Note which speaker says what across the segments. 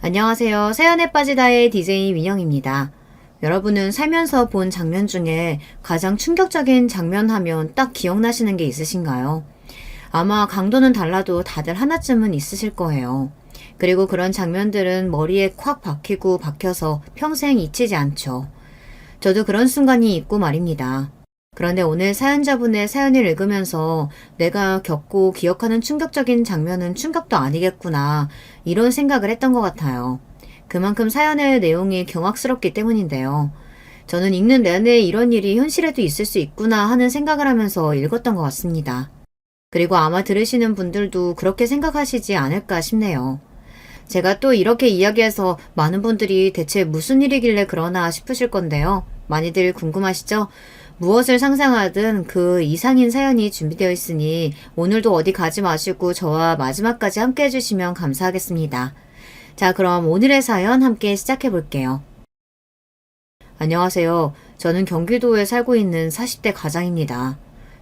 Speaker 1: 안녕하세요. 사연에 빠지다의 DJ 민영입니다. 여러분은 살면서 본 장면 중에 가장 충격적인 장면 하면 딱 기억나시는 게 있으신가요? 아마 강도는 달라도 다들 하나쯤은 있으실 거예요. 그리고 그런 장면들은 머리에 콱 박히고 박혀서 평생 잊히지 않죠. 저도 그런 순간이 있고 말입니다. 그런데 오늘 사연자분의 사연을 읽으면서 내가 겪고 기억하는 충격적인 장면은 충격도 아니겠구나, 이런 생각을 했던 것 같아요. 그만큼 사연의 내용이 경악스럽기 때문인데요. 저는 읽는 내내 이런 일이 현실에도 있을 수 있구나 하는 생각을 하면서 읽었던 것 같습니다. 그리고 아마 들으시는 분들도 그렇게 생각하시지 않을까 싶네요. 제가 또 이렇게 이야기해서 많은 분들이 대체 무슨 일이길래 그러나 싶으실 건데요. 많이들 궁금하시죠? 무엇을 상상하든 그 이상인 사연이 준비되어 있으니 오늘도 어디 가지 마시고 저와 마지막까지 함께 해주시면 감사하겠습니다. 자, 그럼 오늘의 사연 함께 시작해 볼게요. 안녕하세요. 저는 경기도에 살고 있는 40대 가장입니다.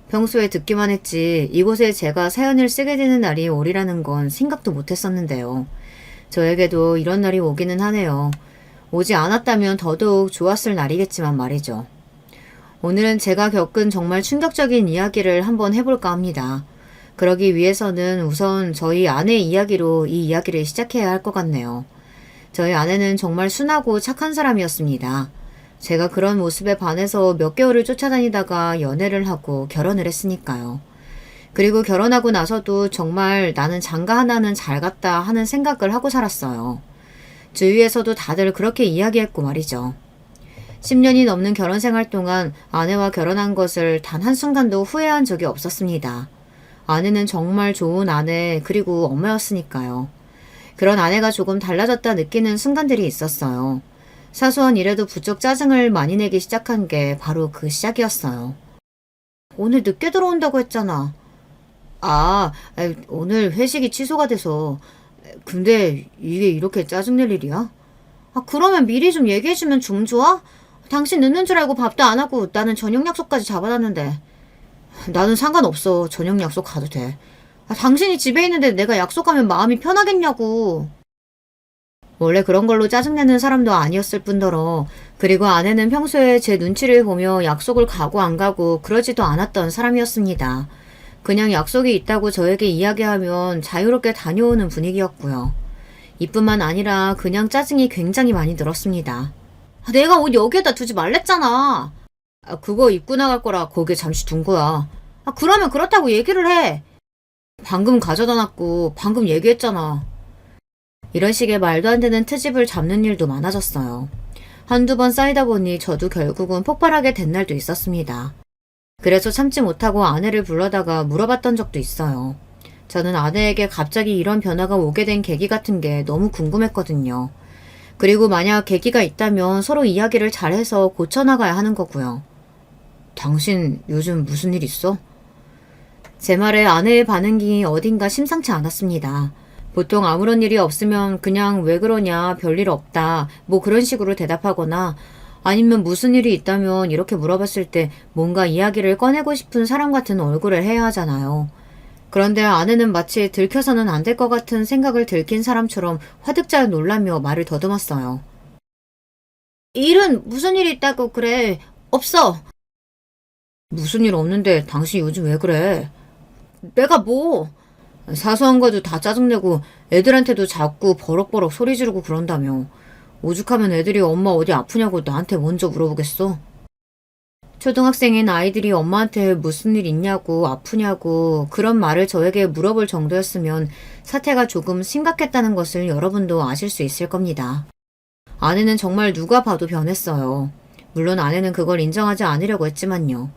Speaker 1: 평소에 듣기만 했지 이곳에 제가 사연을 쓰게 되는 날이 오리라는 건 생각도 못했었는데요. 저에게도 이런 날이 오기는 하네요. 오지 않았다면 더더욱 좋았을 날이겠지만 말이죠. 오늘은 제가 겪은 정말 충격적인 이야기를 한번 해볼까 합니다. 그러기 위해서는 우선 저희 아내의 이야기로 이 이야기를 시작해야 할 것 같네요. 저희 아내는 정말 순하고 착한 사람이었습니다. 제가 그런 모습에 반해서 몇 개월을 쫓아다니다가 연애를 하고 결혼을 했으니까요. 그리고 결혼하고 나서도 정말 나는 장가 하나는 잘 갔다 하는 생각을 하고 살았어요. 주위에서도 다들 그렇게 이야기했고 말이죠. 10년이 넘는 결혼 생활 동안 아내와 결혼한 것을 단 한순간도 후회한 적이 없었습니다. 아내는 정말 좋은 아내 그리고 엄마였으니까요. 그런 아내가 조금 달라졌다 느끼는 순간들이 있었어요. 사소한 일에도 부쩍 짜증을 많이 내기 시작한 게 바로 그 시작이었어요. 오늘 늦게 들어온다고 했잖아. 오늘 회식이 취소가 돼서. 근데 이게 이렇게 짜증낼 일이야? 그러면 미리 좀 얘기해주면 좀 좋아? 당신 늦는 줄 알고 밥도 안 하고 나는 저녁 약속까지 잡아놨는데. 나는 상관없어. 저녁 약속 가도 돼. 당신이 집에 있는데 내가 약속하면 마음이 편하겠냐고. 원래 그런 걸로 짜증내는 사람도 아니었을 뿐더러, 그리고 아내는 평소에 제 눈치를 보며 약속을 가고 안 가고 그러지도 않았던 사람이었습니다. 그냥 약속이 있다고 저에게 이야기하면 자유롭게 다녀오는 분위기였고요. 이뿐만 아니라 그냥 짜증이 굉장히 많이 늘었습니다. 내가 옷 여기에다 두지 말랬잖아. 그거 입고 나갈 거라 거기에 잠시 둔 거야. 그러면 그렇다고 얘기를 해. 방금 가져다 놨고 방금 얘기했잖아. 이런 식의 말도 안 되는 트집을 잡는 일도 많아졌어요. 한두 번 쌓이다 보니 저도 결국은 폭발하게 된 날도 있었습니다. 그래서 참지 못하고 아내를 불러다가 물어봤던 적도 있어요. 저는 아내에게 갑자기 이런 변화가 오게 된 계기 같은 게 너무 궁금했거든요. 그리고 만약 계기가 있다면 서로 이야기를 잘해서 고쳐나가야 하는 거고요. 당신 요즘 무슨 일 있어? 제 말에 아내의 반응이 어딘가 심상치 않았습니다. 보통 아무런 일이 없으면 그냥 왜 그러냐, 별일 없다, 뭐 그런 식으로 대답하거나 아니면 무슨 일이 있다면 이렇게 물어봤을 때 뭔가 이야기를 꺼내고 싶은 사람 같은 얼굴을 해야 하잖아요. 그런데 아내는 마치 들켜서는 안 될 것 같은 생각을 들킨 사람처럼 화득잘 놀라며 말을 더듬었어요. 일은 무슨 일이 있다고 그래? 없어. 무슨 일 없는데 당신 요즘 왜 그래? 내가 뭐? 사소한 것도 다 짜증내고 애들한테도 자꾸 버럭버럭 소리 지르고 그런다며. 오죽하면 애들이 엄마 어디 아프냐고 나한테 먼저 물어보겠어? 초등학생인 아이들이 엄마한테 무슨 일 있냐고 아프냐고 그런 말을 저에게 물어볼 정도였으면 사태가 조금 심각했다는 것을 여러분도 아실 수 있을 겁니다. 아내는 정말 누가 봐도 변했어요. 물론 아내는 그걸 인정하지 않으려고 했지만요.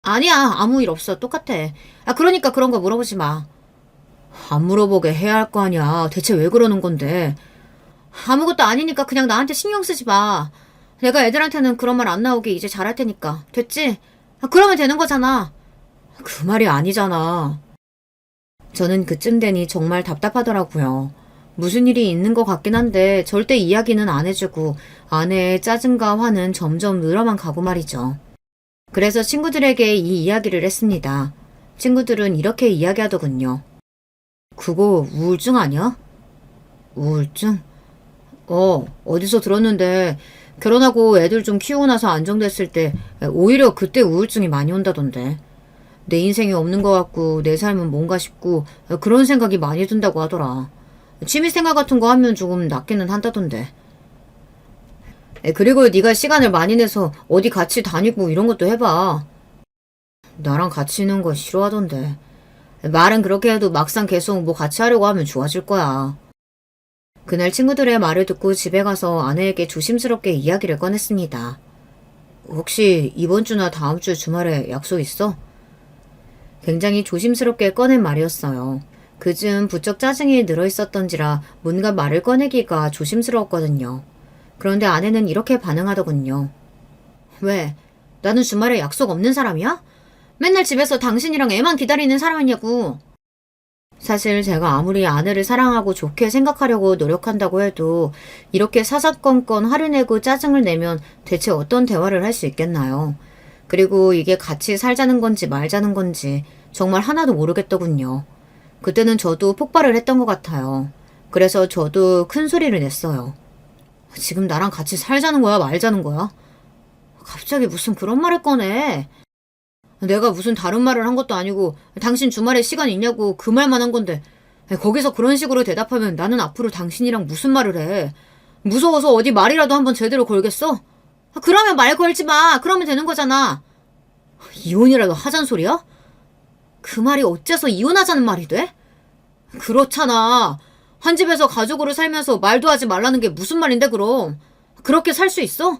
Speaker 1: 아니야, 아무 일 없어. 똑같아. 그러니까 그런 거 물어보지 마. 안 물어보게 해야 할 거 아니야. 대체 왜 그러는 건데? 아무것도 아니니까 그냥 나한테 신경 쓰지 마. 내가 애들한테는 그런 말 안 나오게 이제 잘할 테니까. 됐지? 그러면 되는 거잖아. 그 말이 아니잖아. 저는 그쯤 되니 정말 답답하더라고요. 무슨 일이 있는 것 같긴 한데 절대 이야기는 안 해주고 아내의 짜증과 화는 점점 늘어만 가고 말이죠. 그래서 친구들에게 이 이야기를 했습니다. 친구들은 이렇게 이야기하더군요. 그거 우울증 아니야? 우울증? 어디서 들었는데 결혼하고 애들 좀 키우고 나서 안정됐을 때 오히려 그때 우울증이 많이 온다던데. 내 인생이 없는 것 같고 내 삶은 뭔가 싶고 그런 생각이 많이 든다고 하더라. 취미생활 같은 거 하면 조금 낫기는 한다던데. 그리고 네가 시간을 많이 내서 어디 같이 다니고 이런 것도 해봐. 나랑 같이 있는 거 싫어하던데. 말은 그렇게 해도 막상 계속 뭐 같이 하려고 하면 좋아질 거야. 그날 친구들의 말을 듣고 집에 가서 아내에게 조심스럽게 이야기를 꺼냈습니다. 혹시 이번 주나 다음 주 주말에 약속 있어? 굉장히 조심스럽게 꺼낸 말이었어요. 그즘 부쩍 짜증이 늘어있었던지라 뭔가 말을 꺼내기가 조심스러웠거든요. 그런데 아내는 이렇게 반응하더군요. 왜? 나는 주말에 약속 없는 사람이야? 맨날 집에서 당신이랑 애만 기다리는 사람이냐고. 사실 제가 아무리 아내를 사랑하고 좋게 생각하려고 노력한다고 해도 이렇게 사사건건 화를 내고 짜증을 내면 대체 어떤 대화를 할 수 있겠나요? 그리고 이게 같이 살자는 건지 말자는 건지 정말 하나도 모르겠더군요. 그때는 저도 폭발을 했던 것 같아요. 그래서 저도 큰 소리를 냈어요. 지금 나랑 같이 살자는 거야, 말자는 거야? 갑자기 무슨 그런 말을 꺼내? 내가 무슨 다른 말을 한 것도 아니고 당신 주말에 시간 있냐고 그 말만 한 건데 거기서 그런 식으로 대답하면 나는 앞으로 당신이랑 무슨 말을 해? 무서워서 어디 말이라도 한번 제대로 걸겠어? 그러면 말 걸지 마. 그러면 되는 거잖아. 이혼이라도 하잔 소리야? 그 말이 어째서 이혼하자는 말이 돼? 그렇잖아. 한 집에서 가족으로 살면서 말도 하지 말라는 게 무슨 말인데 그럼. 그렇게 살 수 있어?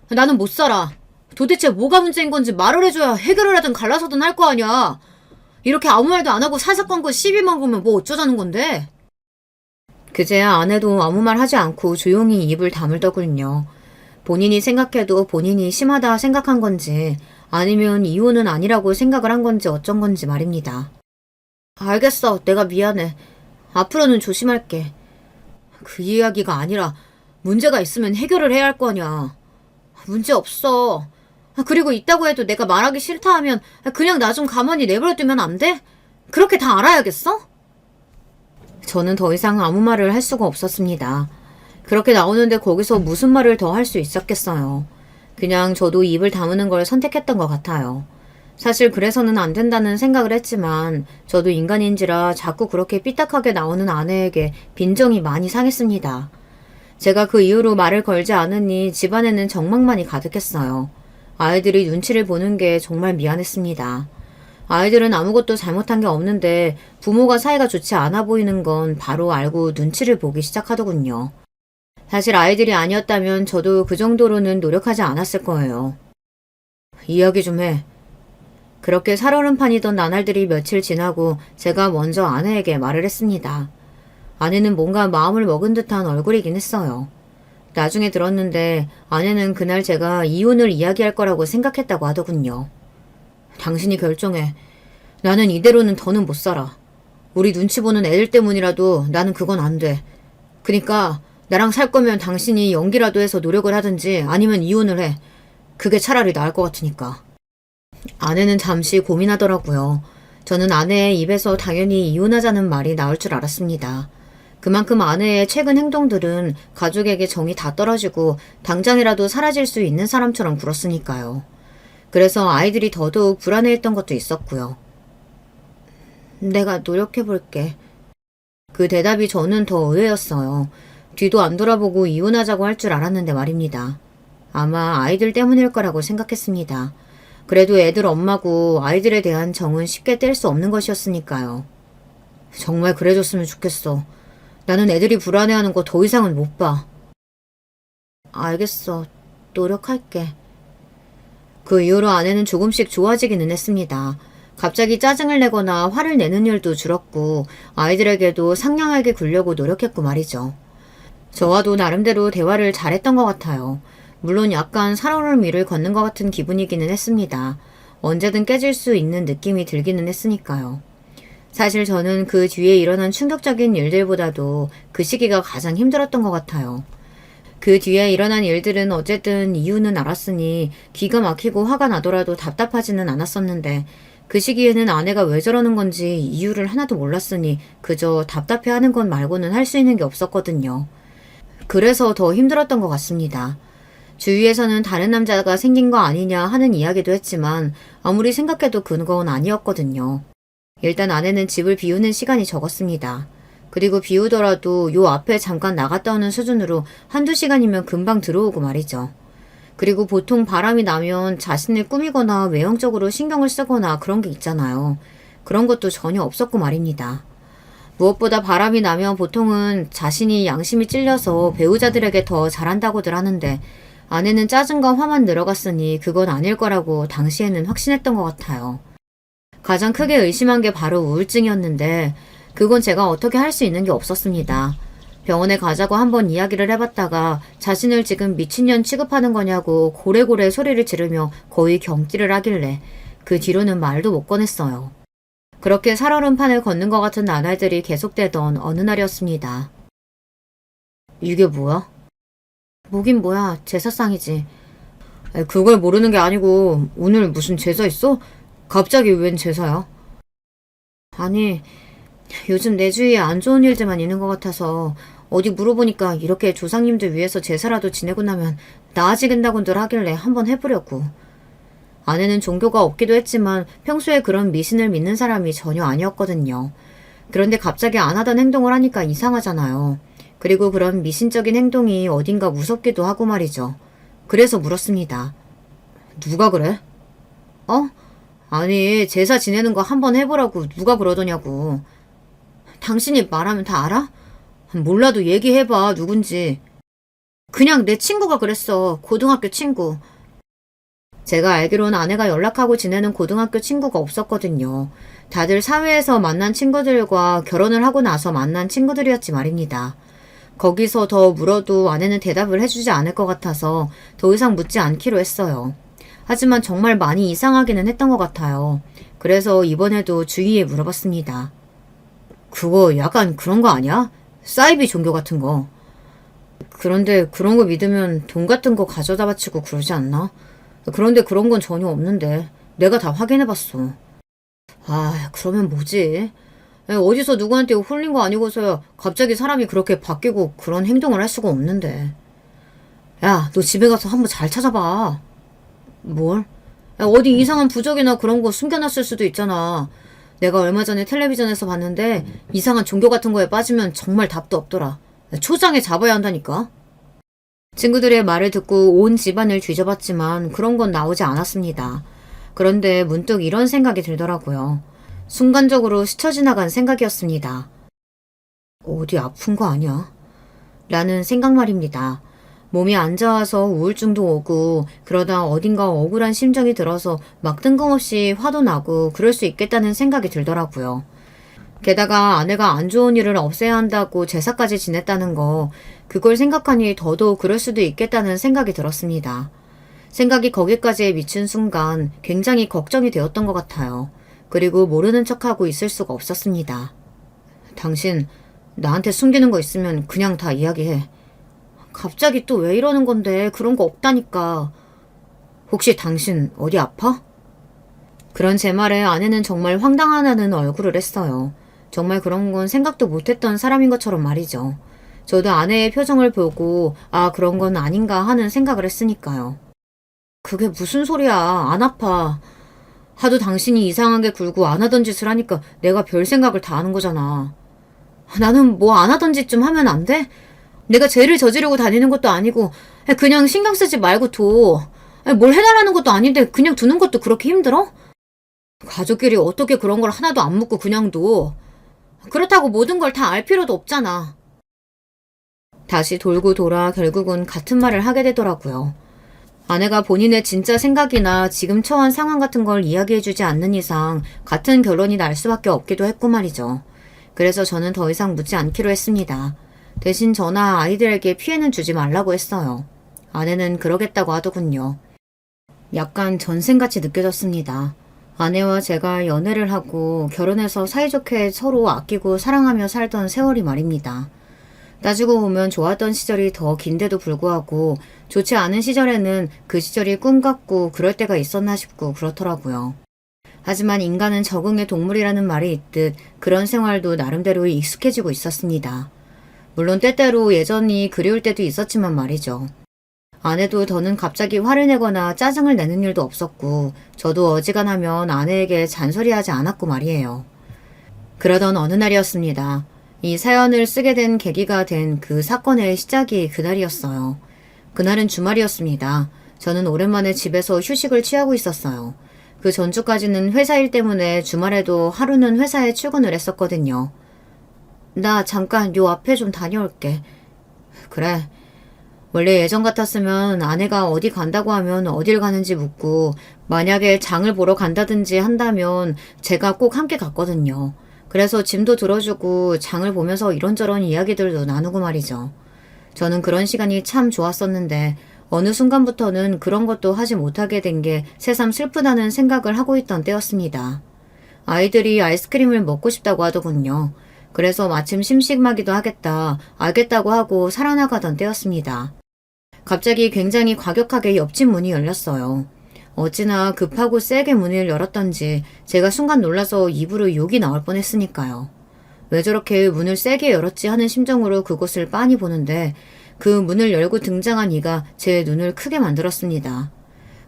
Speaker 1: 나는 못 살아. 도대체 뭐가 문제인 건지 말을 해줘야 해결을 하든 갈라서든 할 거 아니야. 이렇게 아무 말도 안 하고 사사건건 시비만 걸면 뭐 어쩌자는 건데. 그제야 아내도 아무 말 하지 않고 조용히 입을 다물더군요. 본인이 생각해도 본인이 심하다 생각한 건지 아니면 이혼은 아니라고 생각을 한 건지 어쩐 건지 말입니다. 알겠어. 내가 미안해. 앞으로는 조심할게. 그 이야기가 아니라 문제가 있으면 해결을 해야 할 거 아니야. 문제 없어. 그리고 있다고 해도 내가 말하기 싫다 하면 그냥 나 좀 가만히 내버려두면 안 돼? 그렇게 다 알아야겠어? 저는 더 이상 아무 말을 할 수가 없었습니다. 그렇게 나오는데 거기서 무슨 말을 더 할 수 있었겠어요. 그냥 저도 입을 다무는 걸 선택했던 것 같아요. 사실 그래서는 안 된다는 생각을 했지만 저도 인간인지라 자꾸 그렇게 삐딱하게 나오는 아내에게 빈정이 많이 상했습니다. 제가 그 이후로 말을 걸지 않으니 집안에는 정막만이 가득했어요. 아이들이 눈치를 보는 게 정말 미안했습니다. 아이들은 아무것도 잘못한 게 없는데 부모가 사이가 좋지 않아 보이는 건 바로 알고 눈치를 보기 시작하더군요. 사실 아이들이 아니었다면 저도 그 정도로는 노력하지 않았을 거예요. 이야기 좀 해. 그렇게 살얼음판이던 나날들이 며칠 지나고 제가 먼저 아내에게 말을 했습니다. 아내는 뭔가 마음을 먹은 듯한 얼굴이긴 했어요. 나중에 들었는데 아내는 그날 제가 이혼을 이야기할 거라고 생각했다고 하더군요. 당신이 결정해. 나는 이대로는 더는 못 살아. 우리 눈치 보는 애들 때문이라도 나는 그건 안 돼. 그니까 나랑 살 거면 당신이 연기라도 해서 노력을 하든지 아니면 이혼을 해. 그게 차라리 나을 것 같으니까. 아내는 잠시 고민하더라고요. 저는 아내의 입에서 당연히 이혼하자는 말이 나올 줄 알았습니다. 그만큼 아내의 최근 행동들은 가족에게 정이 다 떨어지고 당장이라도 사라질 수 있는 사람처럼 굴었으니까요. 그래서 아이들이 더더욱 불안해했던 것도 있었고요. 내가 노력해볼게. 그 대답이 저는 더 의외였어요. 뒤도 안 돌아보고 이혼하자고 할 줄 알았는데 말입니다. 아마 아이들 때문일 거라고 생각했습니다. 그래도 애들 엄마고 아이들에 대한 정은 쉽게 뗄 수 없는 것이었으니까요. 정말 그래줬으면 좋겠어. 나는 애들이 불안해하는 거 더 이상은 못 봐. 알겠어. 노력할게. 그 이후로 아내는 조금씩 좋아지기는 했습니다. 갑자기 짜증을 내거나 화를 내는 일도 줄었고 아이들에게도 상냥하게 굴려고 노력했고 말이죠. 저와도 나름대로 대화를 잘했던 것 같아요. 물론 약간 살얼음 위를 걷는 것 같은 기분이기는 했습니다. 언제든 깨질 수 있는 느낌이 들기는 했으니까요. 사실 저는 그 뒤에 일어난 충격적인 일들보다도 그 시기가 가장 힘들었던 것 같아요. 그 뒤에 일어난 일들은 어쨌든 이유는 알았으니 기가 막히고 화가 나더라도 답답하지는 않았었는데 그 시기에는 아내가 왜 저러는 건지 이유를 하나도 몰랐으니 그저 답답해하는 것 말고는 할 수 있는 게 없었거든요. 그래서 더 힘들었던 것 같습니다. 주위에서는 다른 남자가 생긴 거 아니냐 하는 이야기도 했지만 아무리 생각해도 그건 아니었거든요. 일단 아내는 집을 비우는 시간이 적었습니다. 그리고 비우더라도 요 앞에 잠깐 나갔다 오는 수준으로 한두 시간이면 금방 들어오고 말이죠. 그리고 보통 바람이 나면 자신을 꾸미거나 외형적으로 신경을 쓰거나 그런 게 있잖아요. 그런 것도 전혀 없었고 말입니다. 무엇보다 바람이 나면 보통은 자신이 양심이 찔려서 배우자들에게 더 잘한다고들 하는데 아내는 짜증과 화만 늘어갔으니 그건 아닐 거라고 당시에는 확신했던 것 같아요. 가장 크게 의심한 게 바로 우울증이었는데 그건 제가 어떻게 할 수 있는 게 없었습니다. 병원에 가자고 한번 이야기를 해봤다가 자신을 지금 미친년 취급하는 거냐고 고래고래 소리를 지르며 거의 경기를 하길래 그 뒤로는 말도 못 꺼냈어요. 그렇게 살얼음판을 걷는 것 같은 나날들이 계속되던 어느 날이었습니다. 이게 뭐야? 뭐긴 뭐야, 제사상이지. 그걸 모르는 게 아니고 오늘 무슨 제사 있어? 갑자기 웬 제사야? 아니, 요즘 내 주위에 안 좋은 일들만 있는 것 같아서 어디 물어보니까 이렇게 조상님들 위해서 제사라도 지내고 나면 나아지겠다고들 하길래 한번 해보려고. 아내는 종교가 없기도 했지만 평소에 그런 미신을 믿는 사람이 전혀 아니었거든요. 그런데 갑자기 안 하던 행동을 하니까 이상하잖아요. 그리고 그런 미신적인 행동이 어딘가 무섭기도 하고 말이죠. 그래서 물었습니다. 누가 그래? 어? 아니, 제사 지내는 거 한번 해보라고 누가 그러더냐고. 당신이 말하면 다 알아? 몰라도 얘기해봐, 누군지. 그냥 내 친구가 그랬어. 고등학교 친구. 제가 알기로는 아내가 연락하고 지내는 고등학교 친구가 없었거든요. 다들 사회에서 만난 친구들과 결혼을 하고 나서 만난 친구들이었지 말입니다. 거기서 더 물어도 아내는 대답을 해주지 않을 것 같아서 더 이상 묻지 않기로 했어요. 하지만 정말 많이 이상하기는 했던 것 같아요. 그래서 이번에도 주위에 물어봤습니다. 그거 약간 그런 거 아니야? 사이비 종교 같은 거. 그런데 그런 거 믿으면 돈 같은 거 가져다 바치고 그러지 않나? 그런데 그런 건 전혀 없는데 내가 다 확인해봤어. 아, 그러면 뭐지? 어디서 누구한테 홀린 거 아니고서야 갑자기 사람이 그렇게 바뀌고 그런 행동을 할 수가 없는데. 야, 너 집에 가서 한번 잘 찾아봐. 뭘? 야, 어디 이상한 부적이나 그런 거 숨겨놨을 수도 있잖아. 내가 얼마 전에 텔레비전에서 봤는데 이상한 종교 같은 거에 빠지면 정말 답도 없더라. 초장에 잡아야 한다니까. 친구들의 말을 듣고 온 집안을 뒤져봤지만 그런 건 나오지 않았습니다. 그런데 문득 이런 생각이 들더라고요. 순간적으로 스쳐 지나간 생각이었습니다. 어디 아픈 거 아니야? 라는 생각 말입니다. 몸이 안 좋아서 우울증도 오고 그러다 어딘가 억울한 심정이 들어서 막 뜬금없이 화도 나고 그럴 수 있겠다는 생각이 들더라고요. 게다가 아내가 안 좋은 일을 없애야 한다고 제사까지 지냈다는 거, 그걸 생각하니 더더욱 그럴 수도 있겠다는 생각이 들었습니다. 생각이 거기까지 미친 순간 굉장히 걱정이 되었던 것 같아요. 그리고 모르는 척하고 있을 수가 없었습니다. 당신 나한테 숨기는 거 있으면 그냥 다 이야기해. 갑자기 또 왜 이러는 건데 그런 거 없다니까. 혹시 당신 어디 아파? 그런 제 말에 아내는 정말 황당하다는 얼굴을 했어요. 정말 그런 건 생각도 못했던 사람인 것처럼 말이죠. 저도 아내의 표정을 보고 아 그런 건 아닌가 하는 생각을 했으니까요. 그게 무슨 소리야. 안 아파. 하도 당신이 이상하게 굴고 안 하던 짓을 하니까 내가 별 생각을 다 하는 거잖아. 나는 뭐 안 하던 짓 좀 하면 안 돼? 내가 죄를 저지르고 다니는 것도 아니고 그냥 신경 쓰지 말고 둬. 뭘 해달라는 것도 아닌데 그냥 두는 것도 그렇게 힘들어? 가족끼리 어떻게 그런 걸 하나도 안 묻고 그냥 둬. 그렇다고 모든 걸 다 알 필요도 없잖아. 다시 돌고 돌아 결국은 같은 말을 하게 되더라고요. 아내가 본인의 진짜 생각이나 지금 처한 상황 같은 걸 이야기해주지 않는 이상 같은 결론이 날 수밖에 없기도 했고 말이죠. 그래서 저는 더 이상 묻지 않기로 했습니다. 대신 저나 아이들에게 피해는 주지 말라고 했어요. 아내는 그러겠다고 하더군요. 약간 전생같이 느껴졌습니다. 아내와 제가 연애를 하고 결혼해서 사이좋게 서로 아끼고 사랑하며 살던 세월이 말입니다. 따지고 보면 좋았던 시절이 더 긴데도 불구하고 좋지 않은 시절에는 그 시절이 꿈 같고 그럴 때가 있었나 싶고 그렇더라고요. 하지만 인간은 적응의 동물이라는 말이 있듯 그런 생활도 나름대로 익숙해지고 있었습니다. 물론 때때로 예전이 그리울 때도 있었지만 말이죠. 아내도 더는 갑자기 화를 내거나 짜증을 내는 일도 없었고 저도 어지간하면 아내에게 잔소리하지 않았고 말이에요. 그러던 어느 날이었습니다. 이 사연을 쓰게 된 계기가 된 그 사건의 시작이 그날이었어요. 그날은 주말이었습니다. 저는 오랜만에 집에서 휴식을 취하고 있었어요. 그 전주까지는 회사 일 때문에 주말에도 하루는 회사에 출근을 했었거든요. 나 잠깐 요 앞에 좀 다녀올게. 그래. 원래 예전 같았으면 아내가 어디 간다고 하면 어딜 가는지 묻고 만약에 장을 보러 간다든지 한다면 제가 꼭 함께 갔거든요. 그래서 짐도 들어주고 장을 보면서 이런저런 이야기들도 나누고 말이죠. 저는 그런 시간이 참 좋았었는데 어느 순간부터는 그런 것도 하지 못하게 된 게 새삼 슬프다는 생각을 하고 있던 때였습니다. 아이들이 아이스크림을 먹고 싶다고 하더군요. 그래서 마침 심심하기도 하겠다, 알겠다고 하고 살아나가던 때였습니다. 갑자기 굉장히 과격하게 옆집 문이 열렸어요. 어찌나 급하고 세게 문을 열었던지 제가 순간 놀라서 입으로 욕이 나올 뻔했으니까요. 왜 저렇게 문을 세게 열었지 하는 심정으로 그곳을 빤히 보는데 그 문을 열고 등장한 이가 제 눈을 크게 만들었습니다.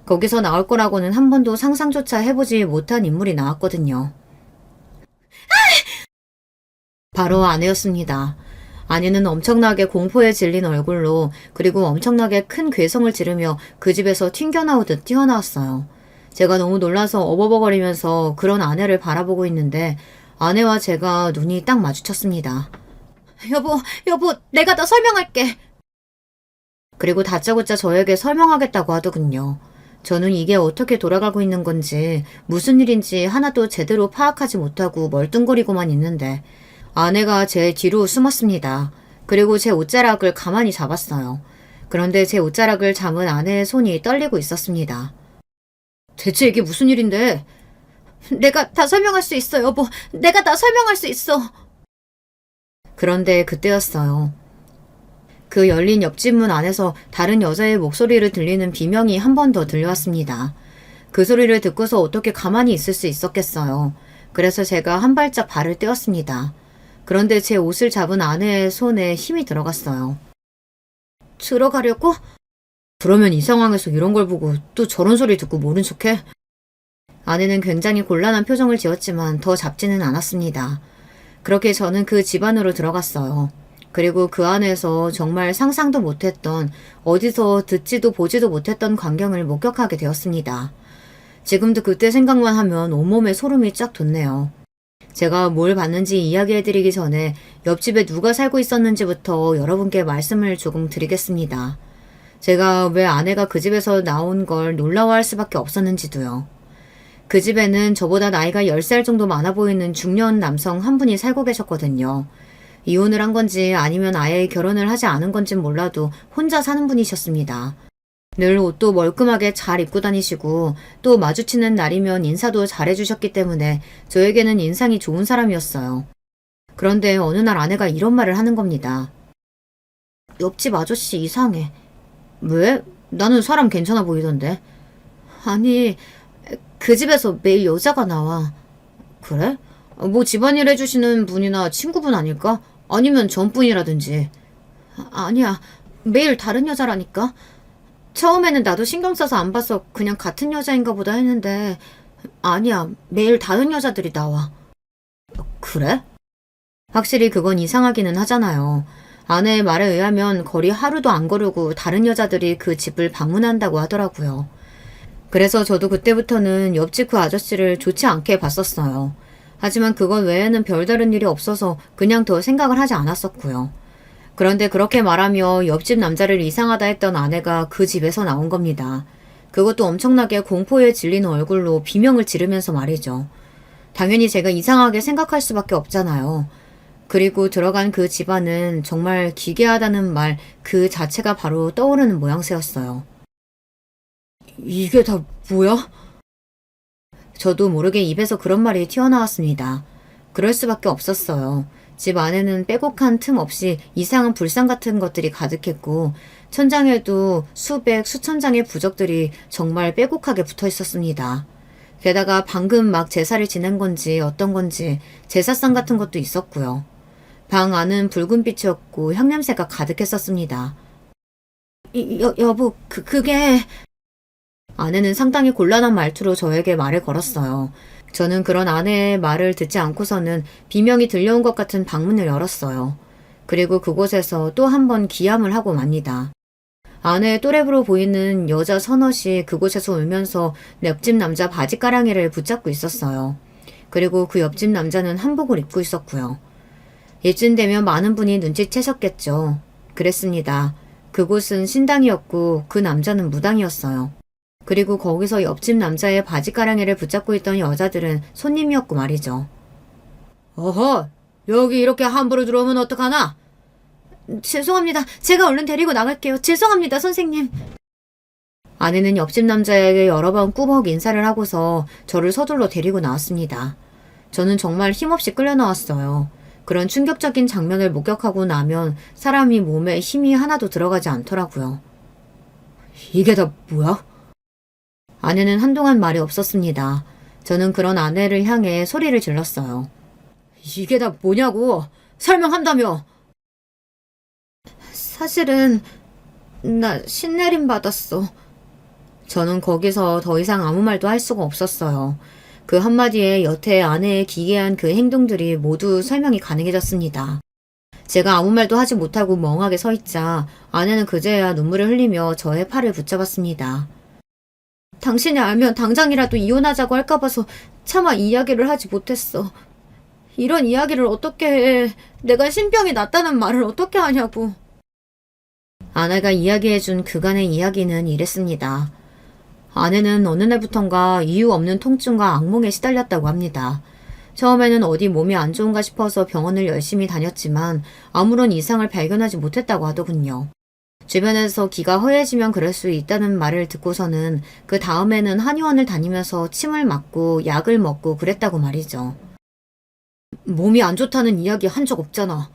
Speaker 1: 거기서 나올 거라고는 한 번도 상상조차 해보지 못한 인물이 나왔거든요. 바로 아내였습니다. 아내는 엄청나게 공포에 질린 얼굴로 그리고 엄청나게 큰 괴성을 지르며 그 집에서 튕겨나오듯 뛰어나왔어요. 제가 너무 놀라서 어버버거리면서 그런 아내를 바라보고 있는데 아내와 제가 눈이 딱 마주쳤습니다. 여보, 내가 다 설명할게. 그리고 다짜고짜 저에게 설명하겠다고 하더군요. 저는 이게 어떻게 돌아가고 있는 건지 무슨 일인지 하나도 제대로 파악하지 못하고 멀뚱거리고만 있는데 아내가 제 뒤로 숨었습니다. 그리고 제 옷자락을 가만히 잡았어요. 그런데 제 옷자락을 잡은 아내의 손이 떨리고 있었습니다. 대체 이게 무슨 일인데? 내가 다 설명할 수 있어, 여보. 내가 다 설명할 수 있어. 그런데 그때였어요. 그 열린 옆집 문 안에서 다른 여자의 목소리를 들리는 비명이 한 번 더 들려왔습니다. 그 소리를 듣고서 어떻게 가만히 있을 수 있었겠어요. 그래서 제가 한 발짝 발을 떼었습니다. 그런데 제 옷을 잡은 아내의 손에 힘이 들어갔어요. 들어가려고? 그러면 이 상황에서 이런 걸 보고 또 저런 소리 듣고 모른 척해? 아내는 굉장히 곤란한 표정을 지었지만 더 잡지는 않았습니다. 그렇게 저는 그 집 안으로 들어갔어요. 그리고 그 안에서 정말 상상도 못했던 어디서 듣지도 보지도 못했던 광경을 목격하게 되었습니다. 지금도 그때 생각만 하면 온몸에 소름이 쫙 돋네요. 제가 뭘 봤는지 이야기해드리기 전에 옆집에 누가 살고 있었는지부터 여러분께 말씀을 조금 드리겠습니다. 제가 왜 아내가 그 집에서 나온 걸 놀라워할 수밖에 없었는지도요. 그 집에는 저보다 나이가 10살 정도 많아 보이는 중년 남성 한 분이 살고 계셨거든요. 이혼을 한 건지 아니면 아예 결혼을 하지 않은 건진 몰라도 혼자 사는 분이셨습니다. 늘 옷도 멀끔하게 잘 입고 다니시고 또 마주치는 날이면 인사도 잘해주셨기 때문에 저에게는 인상이 좋은 사람이었어요. 그런데 어느 날 아내가 이런 말을 하는 겁니다. 옆집 아저씨 이상해. 왜? 나는 사람 괜찮아 보이던데. 아니, 그 집에서 매일 여자가 나와. 그래? 뭐 집안일 해주시는 분이나 친구분 아닐까? 아니면 전분이라든지. 아니야, 매일 다른 여자라니까. 처음에는 나도 신경 써서 안 봐서 그냥 같은 여자인가 보다 했는데 아니야, 매일 다른 여자들이 나와. 그래? 확실히 그건 이상하기는 하잖아요. 아내의 말에 의하면 거리 하루도 안 걸으고 다른 여자들이 그 집을 방문한다고 하더라고요. 그래서 저도 그때부터는 옆집 그 아저씨를 좋지 않게 봤었어요. 하지만 그것 외에는 별다른 일이 없어서 그냥 더 생각을 하지 않았었고요. 그런데 그렇게 말하며 옆집 남자를 이상하다 했던 아내가 그 집에서 나온 겁니다. 그것도 엄청나게 공포에 질린 얼굴로 비명을 지르면서 말이죠. 당연히 제가 이상하게 생각할 수밖에 없잖아요. 그리고 들어간 그 집안은 정말 기괴하다는 말 그 자체가 바로 떠오르는 모양새였어요. 이게 다 뭐야? 저도 모르게 입에서 그런 말이 튀어나왔습니다. 그럴 수밖에 없었어요. 집 안에는 빼곡한 틈 없이 이상한 불상 같은 것들이 가득했고 천장에도 수백, 수천 장의 부적들이 정말 빼곡하게 붙어 있었습니다. 게다가 방금 막 제사를 지낸 건지 어떤 건지 제사상 같은 것도 있었고요. 방 안은 붉은 빛이었고 향냄새가 가득했었습니다. 여보, 그게... 아내는 상당히 곤란한 말투로 저에게 말을 걸었어요. 저는 그런 아내의 말을 듣지 않고서는 비명이 들려온 것 같은 방문을 열었어요. 그리고 그곳에서 또 한 번 기함을 하고 맙니다. 아내의 또래부로 보이는 여자 서넛이 그곳에서 울면서 옆집 남자 바지가랑이를 붙잡고 있었어요. 그리고 그 옆집 남자는 한복을 입고 있었고요. 이쯤 되면 많은 분이 눈치채셨겠죠. 그랬습니다. 그곳은 신당이었고 그 남자는 무당이었어요. 그리고 거기서 옆집 남자의 바지가랑이를 붙잡고 있던 여자들은 손님이었고 말이죠. 어허, 여기 이렇게 함부로 들어오면 어떡하나? 죄송합니다. 제가 얼른 데리고 나갈게요. 죄송합니다, 선생님. 아내는 옆집 남자에게 여러 번 꾸벅 인사를 하고서 저를 서둘러 데리고 나왔습니다. 저는 정말 힘없이 끌려 나왔어요. 그런 충격적인 장면을 목격하고 나면 사람이 몸에 힘이 하나도 들어가지 않더라고요. 이게 다 뭐야? 아내는 한동안 말이 없었습니다. 저는 그런 아내를 향해 소리를 질렀어요. 이게 다 뭐냐고! 설명한다며! 사실은 나 신내림 받았어. 저는 거기서 더 이상 아무 말도 할 수가 없었어요. 그 한마디에 여태 아내의 기괴한 그 행동들이 모두 설명이 가능해졌습니다. 제가 아무 말도 하지 못하고 멍하게 서 있자 아내는 그제야 눈물을 흘리며 저의 팔을 붙잡았습니다. 당신이 알면 당장이라도 이혼하자고 할까 봐서 차마 이야기를 하지 못했어. 이런 이야기를 어떻게 해. 내가 신병이 났다는 말을 어떻게 하냐고. 아내가 이야기해준 그간의 이야기는 이랬습니다. 아내는 어느 날부턴가 이유 없는 통증과 악몽에 시달렸다고 합니다. 처음에는 어디 몸이 안 좋은가 싶어서 병원을 열심히 다녔지만 아무런 이상을 발견하지 못했다고 하더군요. 주변에서 기가 허해지면 그럴 수 있다는 말을 듣고서는 그 다음에는 한의원을 다니면서 침을 맞고 약을 먹고 그랬다고 말이죠. 몸이 안 좋다는 이야기 한 적 없잖아.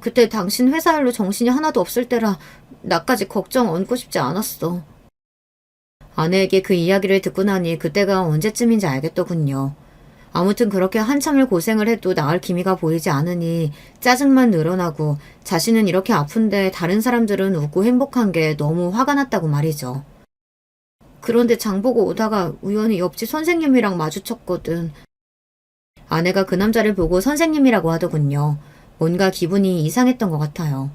Speaker 1: 그때 당신 회사 일로 정신이 하나도 없을 때라 나까지 걱정 얹고 싶지 않았어. 아내에게 그 이야기를 듣고 나니 그때가 언제쯤인지 알겠더군요. 아무튼 그렇게 한참을 고생을 해도 나을 기미가 보이지 않으니 짜증만 늘어나고 자신은 이렇게 아픈데 다른 사람들은 웃고 행복한 게 너무 화가 났다고 말이죠. 그런데 장보고 오다가 우연히 옆집 선생님이랑 마주쳤거든. 아내가 그 남자를 보고 선생님이라고 하더군요. 뭔가 기분이 이상했던 것 같아요.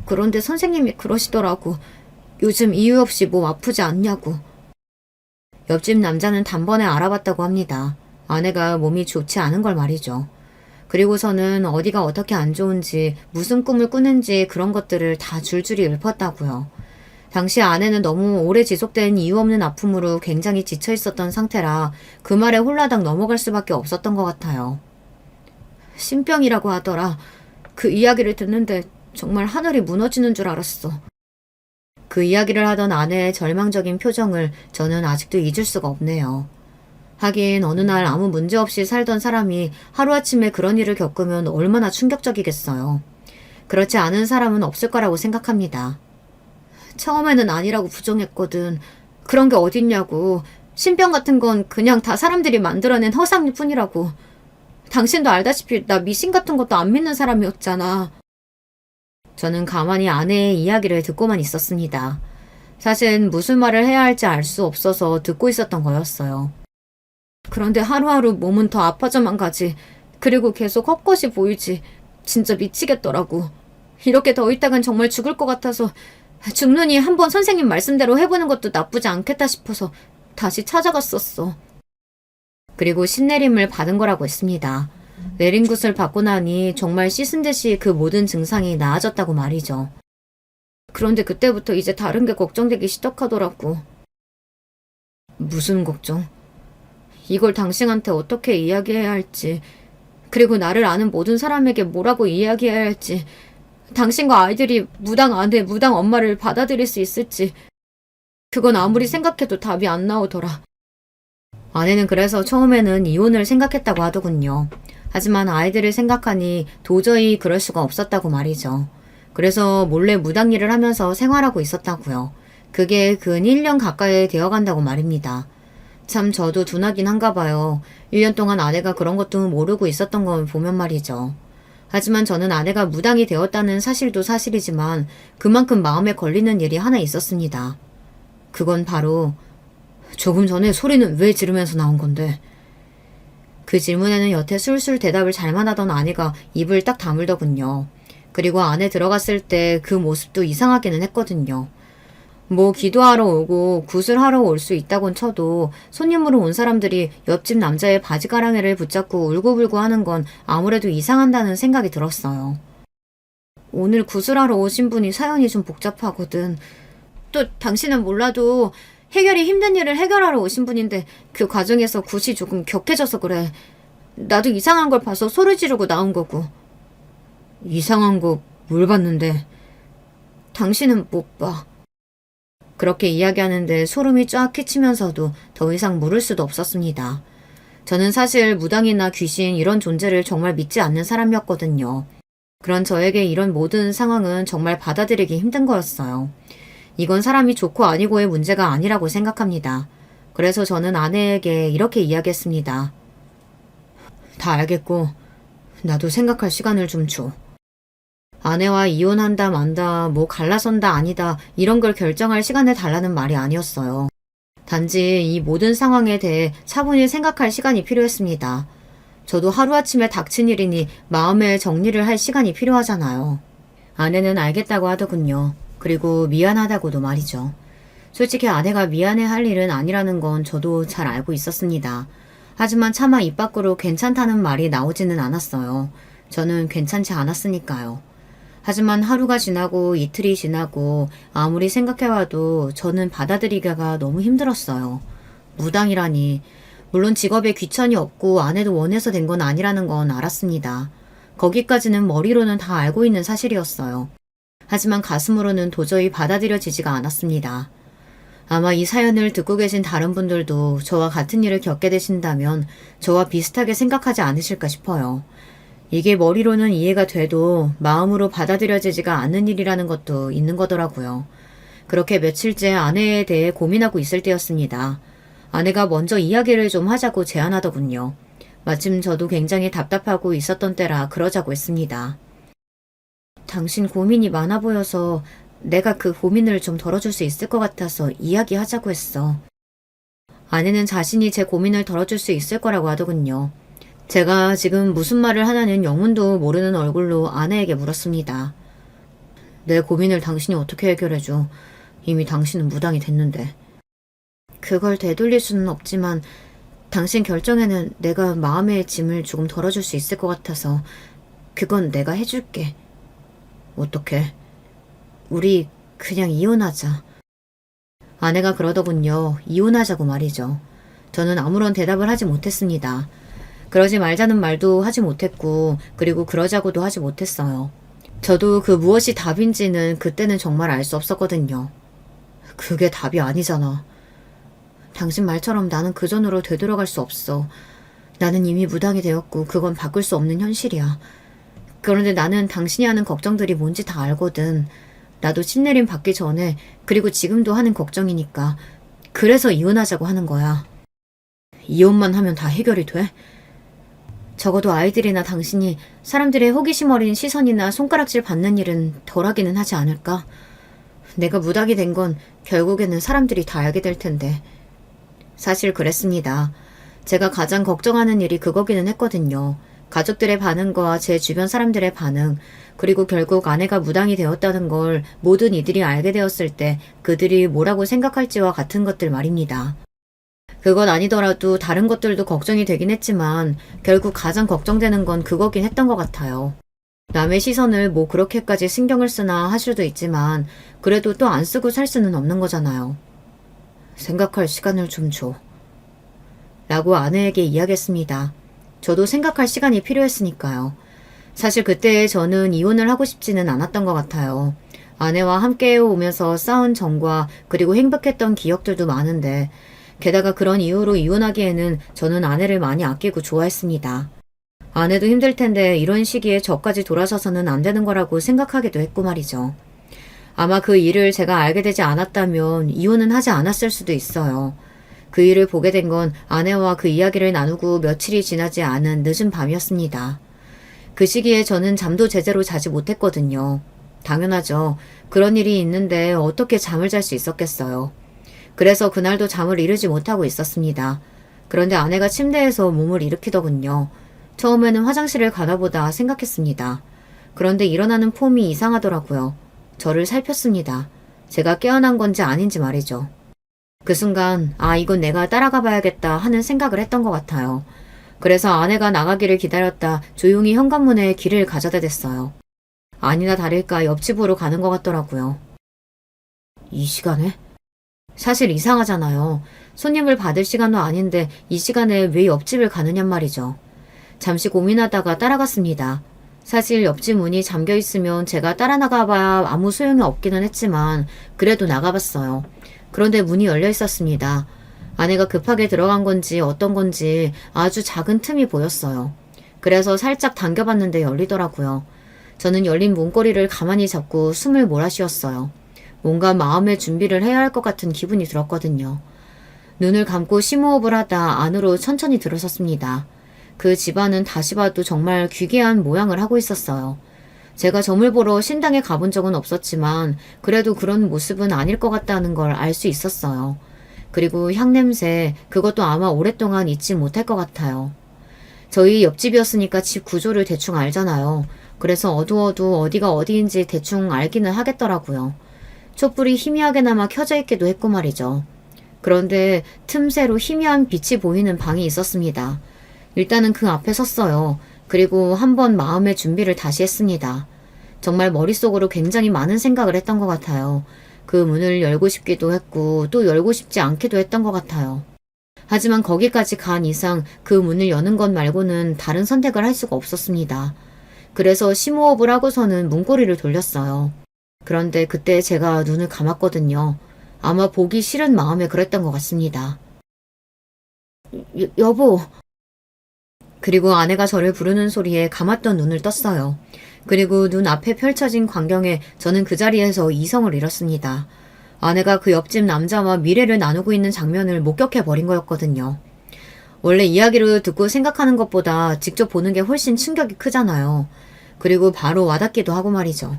Speaker 1: 그런데 선생님이 그러시더라고. 요즘 이유 없이 몸 아프지 않냐고. 옆집 남자는 단번에 알아봤다고 합니다. 아내가 몸이 좋지 않은 걸 말이죠. 그리고서는 어디가 어떻게 안 좋은지 무슨 꿈을 꾸는지 그런 것들을 다 줄줄이 읊었다고요. 당시 아내는 너무 오래 지속된 이유 없는 아픔으로 굉장히 지쳐 있었던 상태라 그 말에 홀라당 넘어갈 수밖에 없었던 것 같아요. 신병이라고 하더라. 그 이야기를 듣는데 정말 하늘이 무너지는 줄 알았어. 그 이야기를 하던 아내의 절망적인 표정을 저는 아직도 잊을 수가 없네요. 하긴 어느 날 아무 문제 없이 살던 사람이 하루아침에 그런 일을 겪으면 얼마나 충격적이겠어요. 그렇지 않은 사람은 없을 거라고 생각합니다. 처음에는 아니라고 부정했거든. 그런 게 어딨냐고. 신병 같은 건 그냥 다 사람들이 만들어낸 허상일 뿐이라고. 당신도 알다시피 나 미신 같은 것도 안 믿는 사람이었잖아. 저는 가만히 아내의 이야기를 듣고만 있었습니다. 사실 무슨 말을 해야 할지 알 수 없어서 듣고 있었던 거였어요. 그런데 하루하루 몸은 더 아파져만 가지. 그리고 계속 헛것이 보이지. 진짜 미치겠더라고. 이렇게 더 있다간 정말 죽을 것 같아서 죽느니 한번 선생님 말씀대로 해보는 것도 나쁘지 않겠다 싶어서 다시 찾아갔었어. 그리고 신내림을 받은 거라고 했습니다. 내린 굿을 받고 나니 정말 씻은 듯이 그 모든 증상이 나아졌다고 말이죠. 그런데 그때부터 이제 다른 게 걱정되기 시작하더라고. 무슨 걱정? 이걸 당신한테 어떻게 이야기해야 할지, 그리고 나를 아는 모든 사람에게 뭐라고 이야기해야 할지, 당신과 아이들이 무당 아내, 무당 엄마를 받아들일 수 있을지, 그건 아무리 생각해도 답이 안 나오더라. 아내는 그래서 처음에는 이혼을 생각했다고 하더군요. 하지만 아이들을 생각하니 도저히 그럴 수가 없었다고 말이죠. 그래서 몰래 무당 일을 하면서 생활하고 있었다고요. 그게 근 1년 가까이 되어간다고 말입니다. 참 저도 둔하긴 한가 봐요. 1년 동안 아내가 그런 것도 모르고 있었던 걸 보면 말이죠. 하지만 저는 아내가 무당이 되었다는 사실도 사실이지만 그만큼 마음에 걸리는 일이 하나 있었습니다. 그건 바로 조금 전에 소리는 왜 지르면서 나온 건데? 그 질문에는 여태 술술 대답을 잘만 하던 아내가 입을 딱 다물더군요. 그리고 안에 들어갔을 때 그 모습도 이상하기는 했거든요. 뭐 기도하러 오고 구슬하러 올 수 있다곤 쳐도 손님으로 온 사람들이 옆집 남자의 바지가랑이를 붙잡고 울고불고 하는 건 아무래도 이상한다는 생각이 들었어요. 오늘 구슬하러 오신 분이 사연이 좀 복잡하거든. 또 당신은 몰라도 해결이 힘든 일을 해결하러 오신 분인데 그 과정에서 굿이 조금 격해져서 그래. 나도 이상한 걸 봐서 소리 지르고 나온 거고. 이상한 거 뭘 봤는데? 당신은 못 봐. 그렇게 이야기하는데 소름이 쫙 끼치면서도 더 이상 물을 수도 없었습니다. 저는 사실 무당이나 귀신 이런 존재를 정말 믿지 않는 사람이었거든요. 그런 저에게 이런 모든 상황은 정말 받아들이기 힘든 거였어요. 이건 사람이 좋고 아니고의 문제가 아니라고 생각합니다. 그래서 저는 아내에게 이렇게 이야기했습니다. 다 알겠고 나도 생각할 시간을 좀 줘. 아내와 이혼한다 만다 뭐 갈라선다 아니다 이런 걸 결정할 시간을 달라는 말이 아니었어요. 단지 이 모든 상황에 대해 차분히 생각할 시간이 필요했습니다. 저도 하루아침에 닥친 일이니 마음의 정리를 할 시간이 필요하잖아요. 아내는 알겠다고 하더군요. 그리고 미안하다고도 말이죠. 솔직히 아내가 미안해할 일은 아니라는 건 저도 잘 알고 있었습니다. 하지만 차마 입 밖으로 괜찮다는 말이 나오지는 않았어요. 저는 괜찮지 않았으니까요. 하지만 하루가 지나고 이틀이 지나고 아무리 생각해봐도 저는 받아들이기가 너무 힘들었어요. 무당이라니. 물론 직업에 귀천이 없고 아내도 원해서 된 건 아니라는 건 알았습니다. 거기까지는 머리로는 다 알고 있는 사실이었어요. 하지만 가슴으로는 도저히 받아들여지지가 않았습니다. 아마 이 사연을 듣고 계신 다른 분들도 저와 같은 일을 겪게 되신다면 저와 비슷하게 생각하지 않으실까 싶어요. 이게 머리로는 이해가 돼도 마음으로 받아들여지지가 않는 일이라는 것도 있는 거더라고요. 그렇게 며칠째 아내에 대해 고민하고 있을 때였습니다. 아내가 먼저 이야기를 좀 하자고 제안하더군요. 마침 저도 굉장히 답답하고 있었던 때라 그러자고 했습니다. 당신 고민이 많아 보여서 내가 그 고민을 좀 덜어줄 수 있을 것 같아서 이야기하자고 했어. 아내는 자신이 제 고민을 덜어줄 수 있을 거라고 하더군요. 제가 지금 무슨 말을 하냐는 영문도 모르는 얼굴로 아내에게 물었습니다. 내 고민을 당신이 어떻게 해결해줘? 이미 당신은 무당이 됐는데. 그걸 되돌릴 수는 없지만 당신 결정에는 내가 마음의 짐을 조금 덜어줄 수 있을 것 같아서 그건 내가 해줄게. 어떻게? 우리 그냥 이혼하자. 아내가 그러더군요. 이혼하자고 말이죠. 저는 아무런 대답을 하지 못했습니다. 그러지 말자는 말도 하지 못했고 그리고 그러자고도 하지 못했어요. 저도 그 무엇이 답인지는 그때는 정말 알 수 없었거든요. 그게 답이 아니잖아. 당신 말처럼 나는 그전으로 되돌아갈 수 없어. 나는 이미 무당이 되었고 그건 바꿀 수 없는 현실이야. 그런데 나는 당신이 하는 걱정들이 뭔지 다 알거든. 나도 신내림 받기 전에 그리고 지금도 하는 걱정이니까. 그래서 이혼하자고 하는 거야. 이혼만 하면 다 해결이 돼? 적어도 아이들이나 당신이 사람들의 호기심 어린 시선이나 손가락질 받는 일은 덜하기는 하지 않을까? 내가 무당이 된 건 결국에는 사람들이 다 알게 될 텐데. 사실 그랬습니다. 제가 가장 걱정하는 일이 그거기는 했거든요. 가족들의 반응과 제 주변 사람들의 반응, 그리고 결국 아내가 무당이 되었다는 걸 모든 이들이 알게 되었을 때 그들이 뭐라고 생각할지와 같은 것들 말입니다. 그건 아니더라도 다른 것들도 걱정이 되긴 했지만 결국 가장 걱정되는 건 그거긴 했던 것 같아요. 남의 시선을 뭐 그렇게까지 신경을 쓰나 할 수도 있지만 그래도 또 안 쓰고 살 수는 없는 거잖아요. 생각할 시간을 좀 줘. 라고 아내에게 이야기했습니다. 저도 생각할 시간이 필요했으니까요. 사실 그때 저는 이혼을 하고 싶지는 않았던 것 같아요. 아내와 함께 오면서 싸운 정과 그리고 행복했던 기억들도 많은데 게다가 그런 이유로 이혼하기에는 저는 아내를 많이 아끼고 좋아했습니다. 아내도 힘들 텐데 이런 시기에 저까지 돌아서서는 안 되는 거라고 생각하기도 했고 말이죠. 아마 그 일을 제가 알게 되지 않았다면 이혼은 하지 않았을 수도 있어요. 그 일을 보게 된 건 아내와 그 이야기를 나누고 며칠이 지나지 않은 늦은 밤이었습니다. 그 시기에 저는 잠도 제대로 자지 못했거든요. 당연하죠. 그런 일이 있는데 어떻게 잠을 잘 수 있었겠어요. 그래서 그날도 잠을 이루지 못하고 있었습니다. 그런데 아내가 침대에서 몸을 일으키더군요. 처음에는 화장실을 가나보다 생각했습니다. 그런데 일어나는 폼이 이상하더라고요. 저를 살폈습니다. 제가 깨어난 건지 아닌지 말이죠. 그 순간 이건 내가 따라가 봐야겠다 하는 생각을 했던 것 같아요. 그래서 아내가 나가기를 기다렸다 조용히 현관문에 길을 가져다 댔어요. 아니나 다를까 옆집으로 가는 것 같더라고요. 이 시간에? 사실 이상하잖아요. 손님을 받을 시간도 아닌데 이 시간에 왜 옆집을 가느냔 말이죠. 잠시 고민하다가 따라갔습니다. 사실 옆집 문이 잠겨 있으면 제가 따라 나가봐야 아무 소용이 없기는 했지만 그래도 나가봤어요. 그런데 문이 열려 있었습니다. 아내가 급하게 들어간 건지 어떤 건지 아주 작은 틈이 보였어요. 그래서 살짝 당겨봤는데 열리더라고요. 저는 열린 문고리를 가만히 잡고 숨을 몰아쉬었어요. 뭔가 마음의 준비를 해야 할 것 같은 기분이 들었거든요. 눈을 감고 심호흡을 하다 안으로 천천히 들어섰습니다. 그 집안은 다시 봐도 정말 귀괴한 모양을 하고 있었어요. 제가 점을 보러 신당에 가본 적은 없었지만 그래도 그런 모습은 아닐 것 같다는 걸 알 수 있었어요. 그리고 향냄새, 그것도 아마 오랫동안 잊지 못할 것 같아요. 저희 옆집이었으니까 집 구조를 대충 알잖아요. 그래서 어두워도 어디가 어디인지 대충 알기는 하겠더라고요. 촛불이 희미하게나마 켜져 있기도 했고 말이죠. 그런데 틈새로 희미한 빛이 보이는 방이 있었습니다. 일단은 그 앞에 섰어요. 그리고 한번 마음의 준비를 다시 했습니다. 정말 머릿속으로 굉장히 많은 생각을 했던 것 같아요. 그 문을 열고 싶기도 했고 또 열고 싶지 않기도 했던 것 같아요. 하지만 거기까지 간 이상 그 문을 여는 것 말고는 다른 선택을 할 수가 없었습니다. 그래서 심호흡을 하고서는 문고리를 돌렸어요. 그런데 그때 제가 눈을 감았거든요. 아마 보기 싫은 마음에 그랬던 것 같습니다. 여보. 그리고 아내가 저를 부르는 소리에 감았던 눈을 떴어요. 그리고 눈 앞에 펼쳐진 광경에 저는 그 자리에서 이성을 잃었습니다. 아내가 그 옆집 남자와 미래를 나누고 있는 장면을 목격해버린 거였거든요. 원래 이야기를 듣고 생각하는 것보다 직접 보는 게 훨씬 충격이 크잖아요. 그리고 바로 와닿기도 하고 말이죠.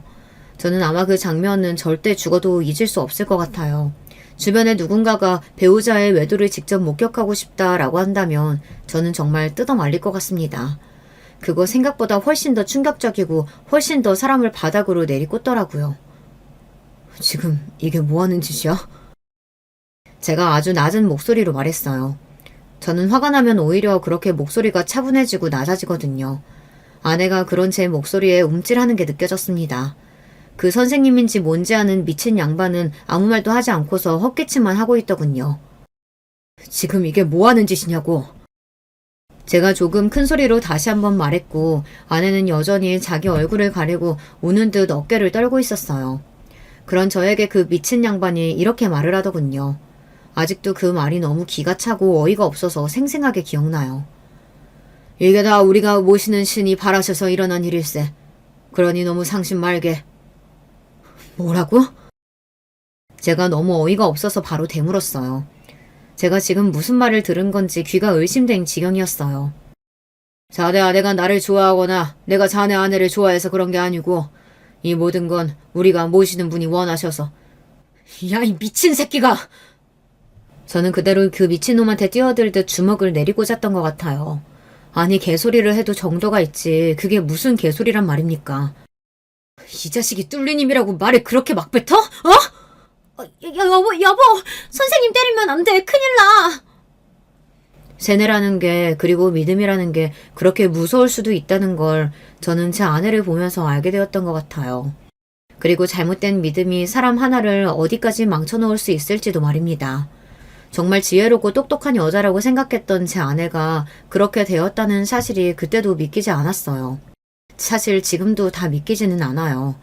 Speaker 1: 저는 아마 그 장면은 절대 죽어도 잊을 수 없을 것 같아요. 주변에 누군가가 배우자의 외도를 직접 목격하고 싶다라고 한다면 저는 정말 뜯어말릴 것 같습니다. 그거 생각보다 훨씬 더 충격적이고 훨씬 더 사람을 바닥으로 내리꽂더라고요. 지금 이게 뭐 하는 짓이야? 제가 아주 낮은 목소리로 말했어요. 저는 화가 나면 오히려 그렇게 목소리가 차분해지고 낮아지거든요. 아내가 그런 제 목소리에 움찔하는 게 느껴졌습니다. 그 선생님인지 뭔지 아는 미친 양반은 아무 말도 하지 않고서 헛기침만 하고 있더군요. 지금 이게 뭐 하는 짓이냐고. 제가 조금 큰 소리로 다시 한번 말했고 아내는 여전히 자기 얼굴을 가리고 우는 듯 어깨를 떨고 있었어요. 그런 저에게 그 미친 양반이 이렇게 말을 하더군요. 아직도 그 말이 너무 기가 차고 어이가 없어서 생생하게 기억나요. 이게 다 우리가 모시는 신이 바라셔서 일어난 일일세. 그러니 너무 상심 말게. 뭐라고? 제가 너무 어이가 없어서 바로 되물었어요. 제가 지금 무슨 말을 들은 건지 귀가 의심된 지경이었어요. 자네 아내가 나를 좋아하거나 내가 자네 아내를 좋아해서 그런 게 아니고 이 모든 건 우리가 모시는 분이 원하셔서. 야, 이 미친 새끼가! 저는 그대로 그 미친놈한테 뛰어들듯 주먹을 내리꽂았던 것 같아요. 아니 개소리를 해도 정도가 있지 그게 무슨 개소리란 말입니까? 이 자식이 뚫리님이라고 말을 그렇게 막 뱉어? 여보, 선생님 때리면 안 돼, 큰일 나. 세뇌라는 게 그리고 믿음이라는 게 그렇게 무서울 수도 있다는 걸 저는 제 아내를 보면서 알게 되었던 것 같아요. 그리고 잘못된 믿음이 사람 하나를 어디까지 망쳐놓을 수 있을지도 말입니다. 정말 지혜롭고 똑똑한 여자라고 생각했던 제 아내가 그렇게 되었다는 사실이 그때도 믿기지 않았어요. 사실 지금도 다 믿기지는 않아요.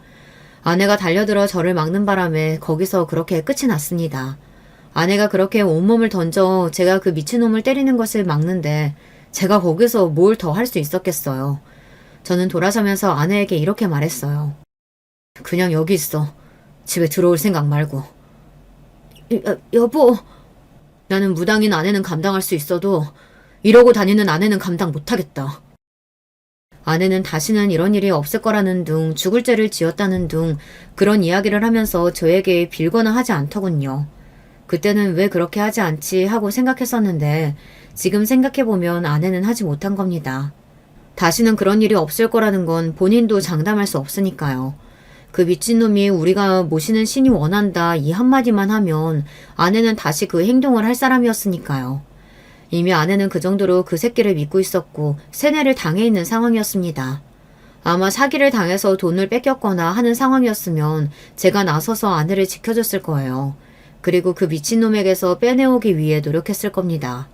Speaker 1: 아내가 달려들어 저를 막는 바람에 거기서 그렇게 끝이 났습니다. 아내가 그렇게 온몸을 던져 제가 그 미친놈을 때리는 것을 막는데 제가 거기서 뭘 더 할 수 있었겠어요. 저는 돌아서면서 아내에게 이렇게 말했어요. 그냥 여기 있어. 집에 들어올 생각 말고. 여보. 나는 무당인 아내는 감당할 수 있어도 이러고 다니는 아내는 감당 못하겠다. 아내는 다시는 이런 일이 없을 거라는 둥, 죽을 죄를 지었다는 둥, 그런 이야기를 하면서 저에게 빌거나 하지 않더군요. 그때는 왜 그렇게 하지 않지 하고 생각했었는데 지금 생각해보면 아내는 하지 못한 겁니다. 다시는 그런 일이 없을 거라는 건 본인도 장담할 수 없으니까요. 그 미친놈이 우리가 모시는 신이 원한다 이 한마디만 하면 아내는 다시 그 행동을 할 사람이었으니까요. 이미 아내는 그 정도로 그 새끼를 믿고 있었고 세뇌를 당해 있는 상황이었습니다. 아마 사기를 당해서 돈을 뺏겼거나 하는 상황이었으면 제가 나서서 아내를 지켜줬을 거예요. 그리고 그 미친놈에게서 빼내오기 위해 노력했을 겁니다.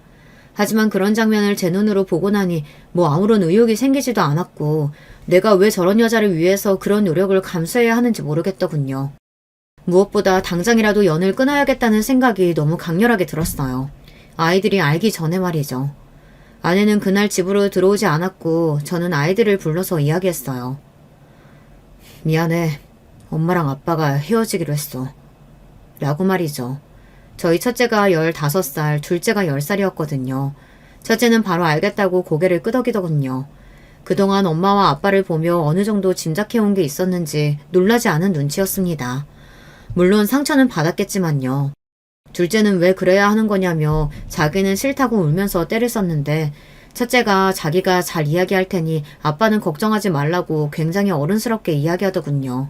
Speaker 1: 하지만 그런 장면을 제 눈으로 보고 나니 뭐 아무런 의욕이 생기지도 않았고 내가 왜 저런 여자를 위해서 그런 노력을 감수해야 하는지 모르겠더군요. 무엇보다 당장이라도 연을 끊어야겠다는 생각이 너무 강렬하게 들었어요. 아이들이 알기 전에 말이죠. 아내는 그날 집으로 들어오지 않았고 저는 아이들을 불러서 이야기했어요. 미안해. 엄마랑 아빠가 헤어지기로 했어. 라고 말이죠. 저희 첫째가 15살, 둘째가 10살이었거든요. 첫째는 바로 알겠다고 고개를 끄덕이더군요. 그동안 엄마와 아빠를 보며 어느 정도 짐작해온 게 있었는지 놀라지 않은 눈치였습니다. 물론 상처는 받았겠지만요. 둘째는 왜 그래야 하는 거냐며 자기는 싫다고 울면서 때를 썼는데 첫째가 자기가 잘 이야기할 테니 아빠는 걱정하지 말라고 굉장히 어른스럽게 이야기하더군요.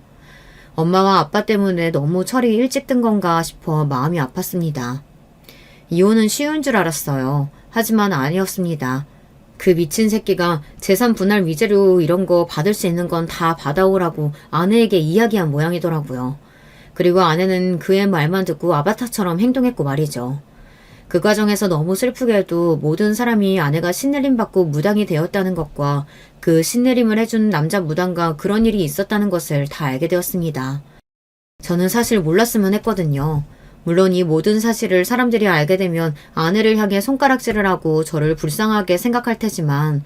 Speaker 1: 엄마와 아빠 때문에 너무 철이 일찍 든 건가 싶어 마음이 아팠습니다. 이혼은 쉬운 줄 알았어요. 하지만 아니었습니다. 그 미친 새끼가 재산 분할 위자료 이런 거 받을 수 있는 건 다 받아오라고 아내에게 이야기한 모양이더라고요. 그리고 아내는 그의 말만 듣고 아바타처럼 행동했고 말이죠. 그 과정에서 너무 슬프게도 모든 사람이 아내가 신내림 받고 무당이 되었다는 것과 그 신내림을 해준 남자 무당과 그런 일이 있었다는 것을 다 알게 되었습니다. 저는 사실 몰랐으면 했거든요. 물론 이 모든 사실을 사람들이 알게 되면 아내를 향해 손가락질을 하고 저를 불쌍하게 생각할 테지만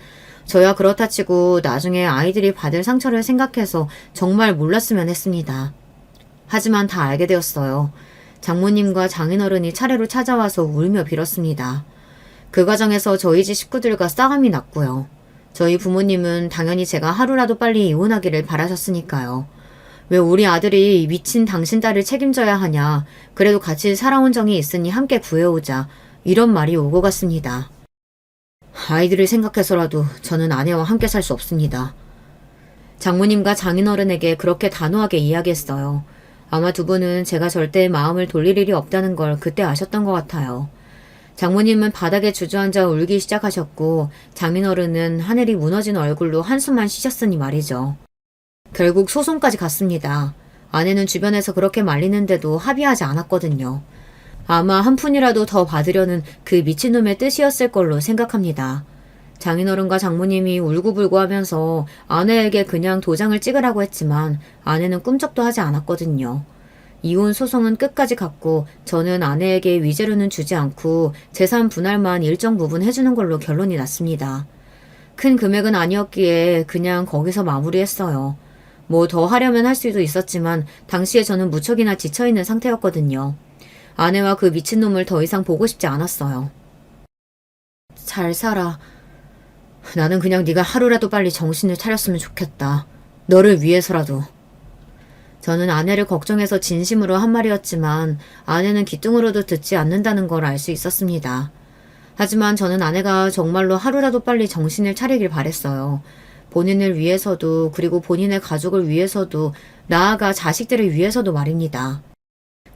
Speaker 1: 저야 그렇다 치고 나중에 아이들이 받을 상처를 생각해서 정말 몰랐으면 했습니다. 하지만 다 알게 되었어요. 장모님과 장인어른이 차례로 찾아와서 울며 빌었습니다. 그 과정에서 저희 집 식구들과 싸움이 났고요. 저희 부모님은 당연히 제가 하루라도 빨리 이혼하기를 바라셨으니까요. 왜 우리 아들이 미친 당신 딸을 책임져야 하냐. 그래도 같이 살아온 정이 있으니 함께 구해오자. 이런 말이 오고 갔습니다. 아이들을 생각해서라도 저는 아내와 함께 살 수 없습니다. 장모님과 장인어른에게 그렇게 단호하게 이야기했어요. 아마 두 분은 제가 절대 마음을 돌릴 일이 없다는 걸 그때 아셨던 것 같아요. 장모님은 바닥에 주저앉아 울기 시작하셨고 장인어른은 하늘이 무너진 얼굴로 한숨만 쉬셨으니 말이죠. 결국 소송까지 갔습니다. 아내는 주변에서 그렇게 말리는데도 합의하지 않았거든요. 아마 한 푼이라도 더 받으려는 그 미친놈의 뜻이었을 걸로 생각합니다. 장인어른과 장모님이 울고불고 하면서 아내에게 그냥 도장을 찍으라고 했지만 아내는 꿈쩍도 하지 않았거든요. 이혼 소송은 끝까지 갔고 저는 아내에게 위자료는 주지 않고 재산 분할만 일정 부분 해주는 걸로 결론이 났습니다. 큰 금액은 아니었기에 그냥 거기서 마무리했어요. 뭐 더 하려면 할 수도 있었지만 당시에 저는 무척이나 지쳐있는 상태였거든요. 아내와 그 미친놈을 더 이상 보고 싶지 않았어요. 잘 살아. 나는 그냥 네가 하루라도 빨리 정신을 차렸으면 좋겠다. 너를 위해서라도. 저는 아내를 걱정해서 진심으로 한 말이었지만 아내는 귀뚱으로도 듣지 않는다는 걸 알 수 있었습니다. 하지만 저는 아내가 정말로 하루라도 빨리 정신을 차리길 바랬어요. 본인을 위해서도 그리고 본인의 가족을 위해서도 나아가 자식들을 위해서도 말입니다.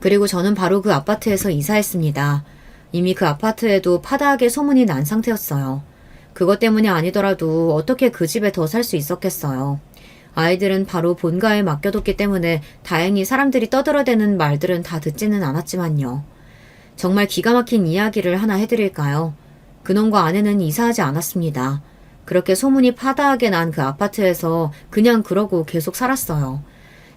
Speaker 1: 그리고 저는 바로 그 아파트에서 이사했습니다. 이미 그 아파트에도 파다하게 소문이 난 상태였어요. 그것 때문이 아니더라도 어떻게 그 집에 더 살 수 있었겠어요. 아이들은 바로 본가에 맡겨뒀기 때문에 다행히 사람들이 떠들어대는 말들은 다 듣지는 않았지만요. 정말 기가 막힌 이야기를 하나 해드릴까요? 그놈과 아내는 이사하지 않았습니다. 그렇게 소문이 파다하게 난 그 아파트에서 그냥 그러고 계속 살았어요.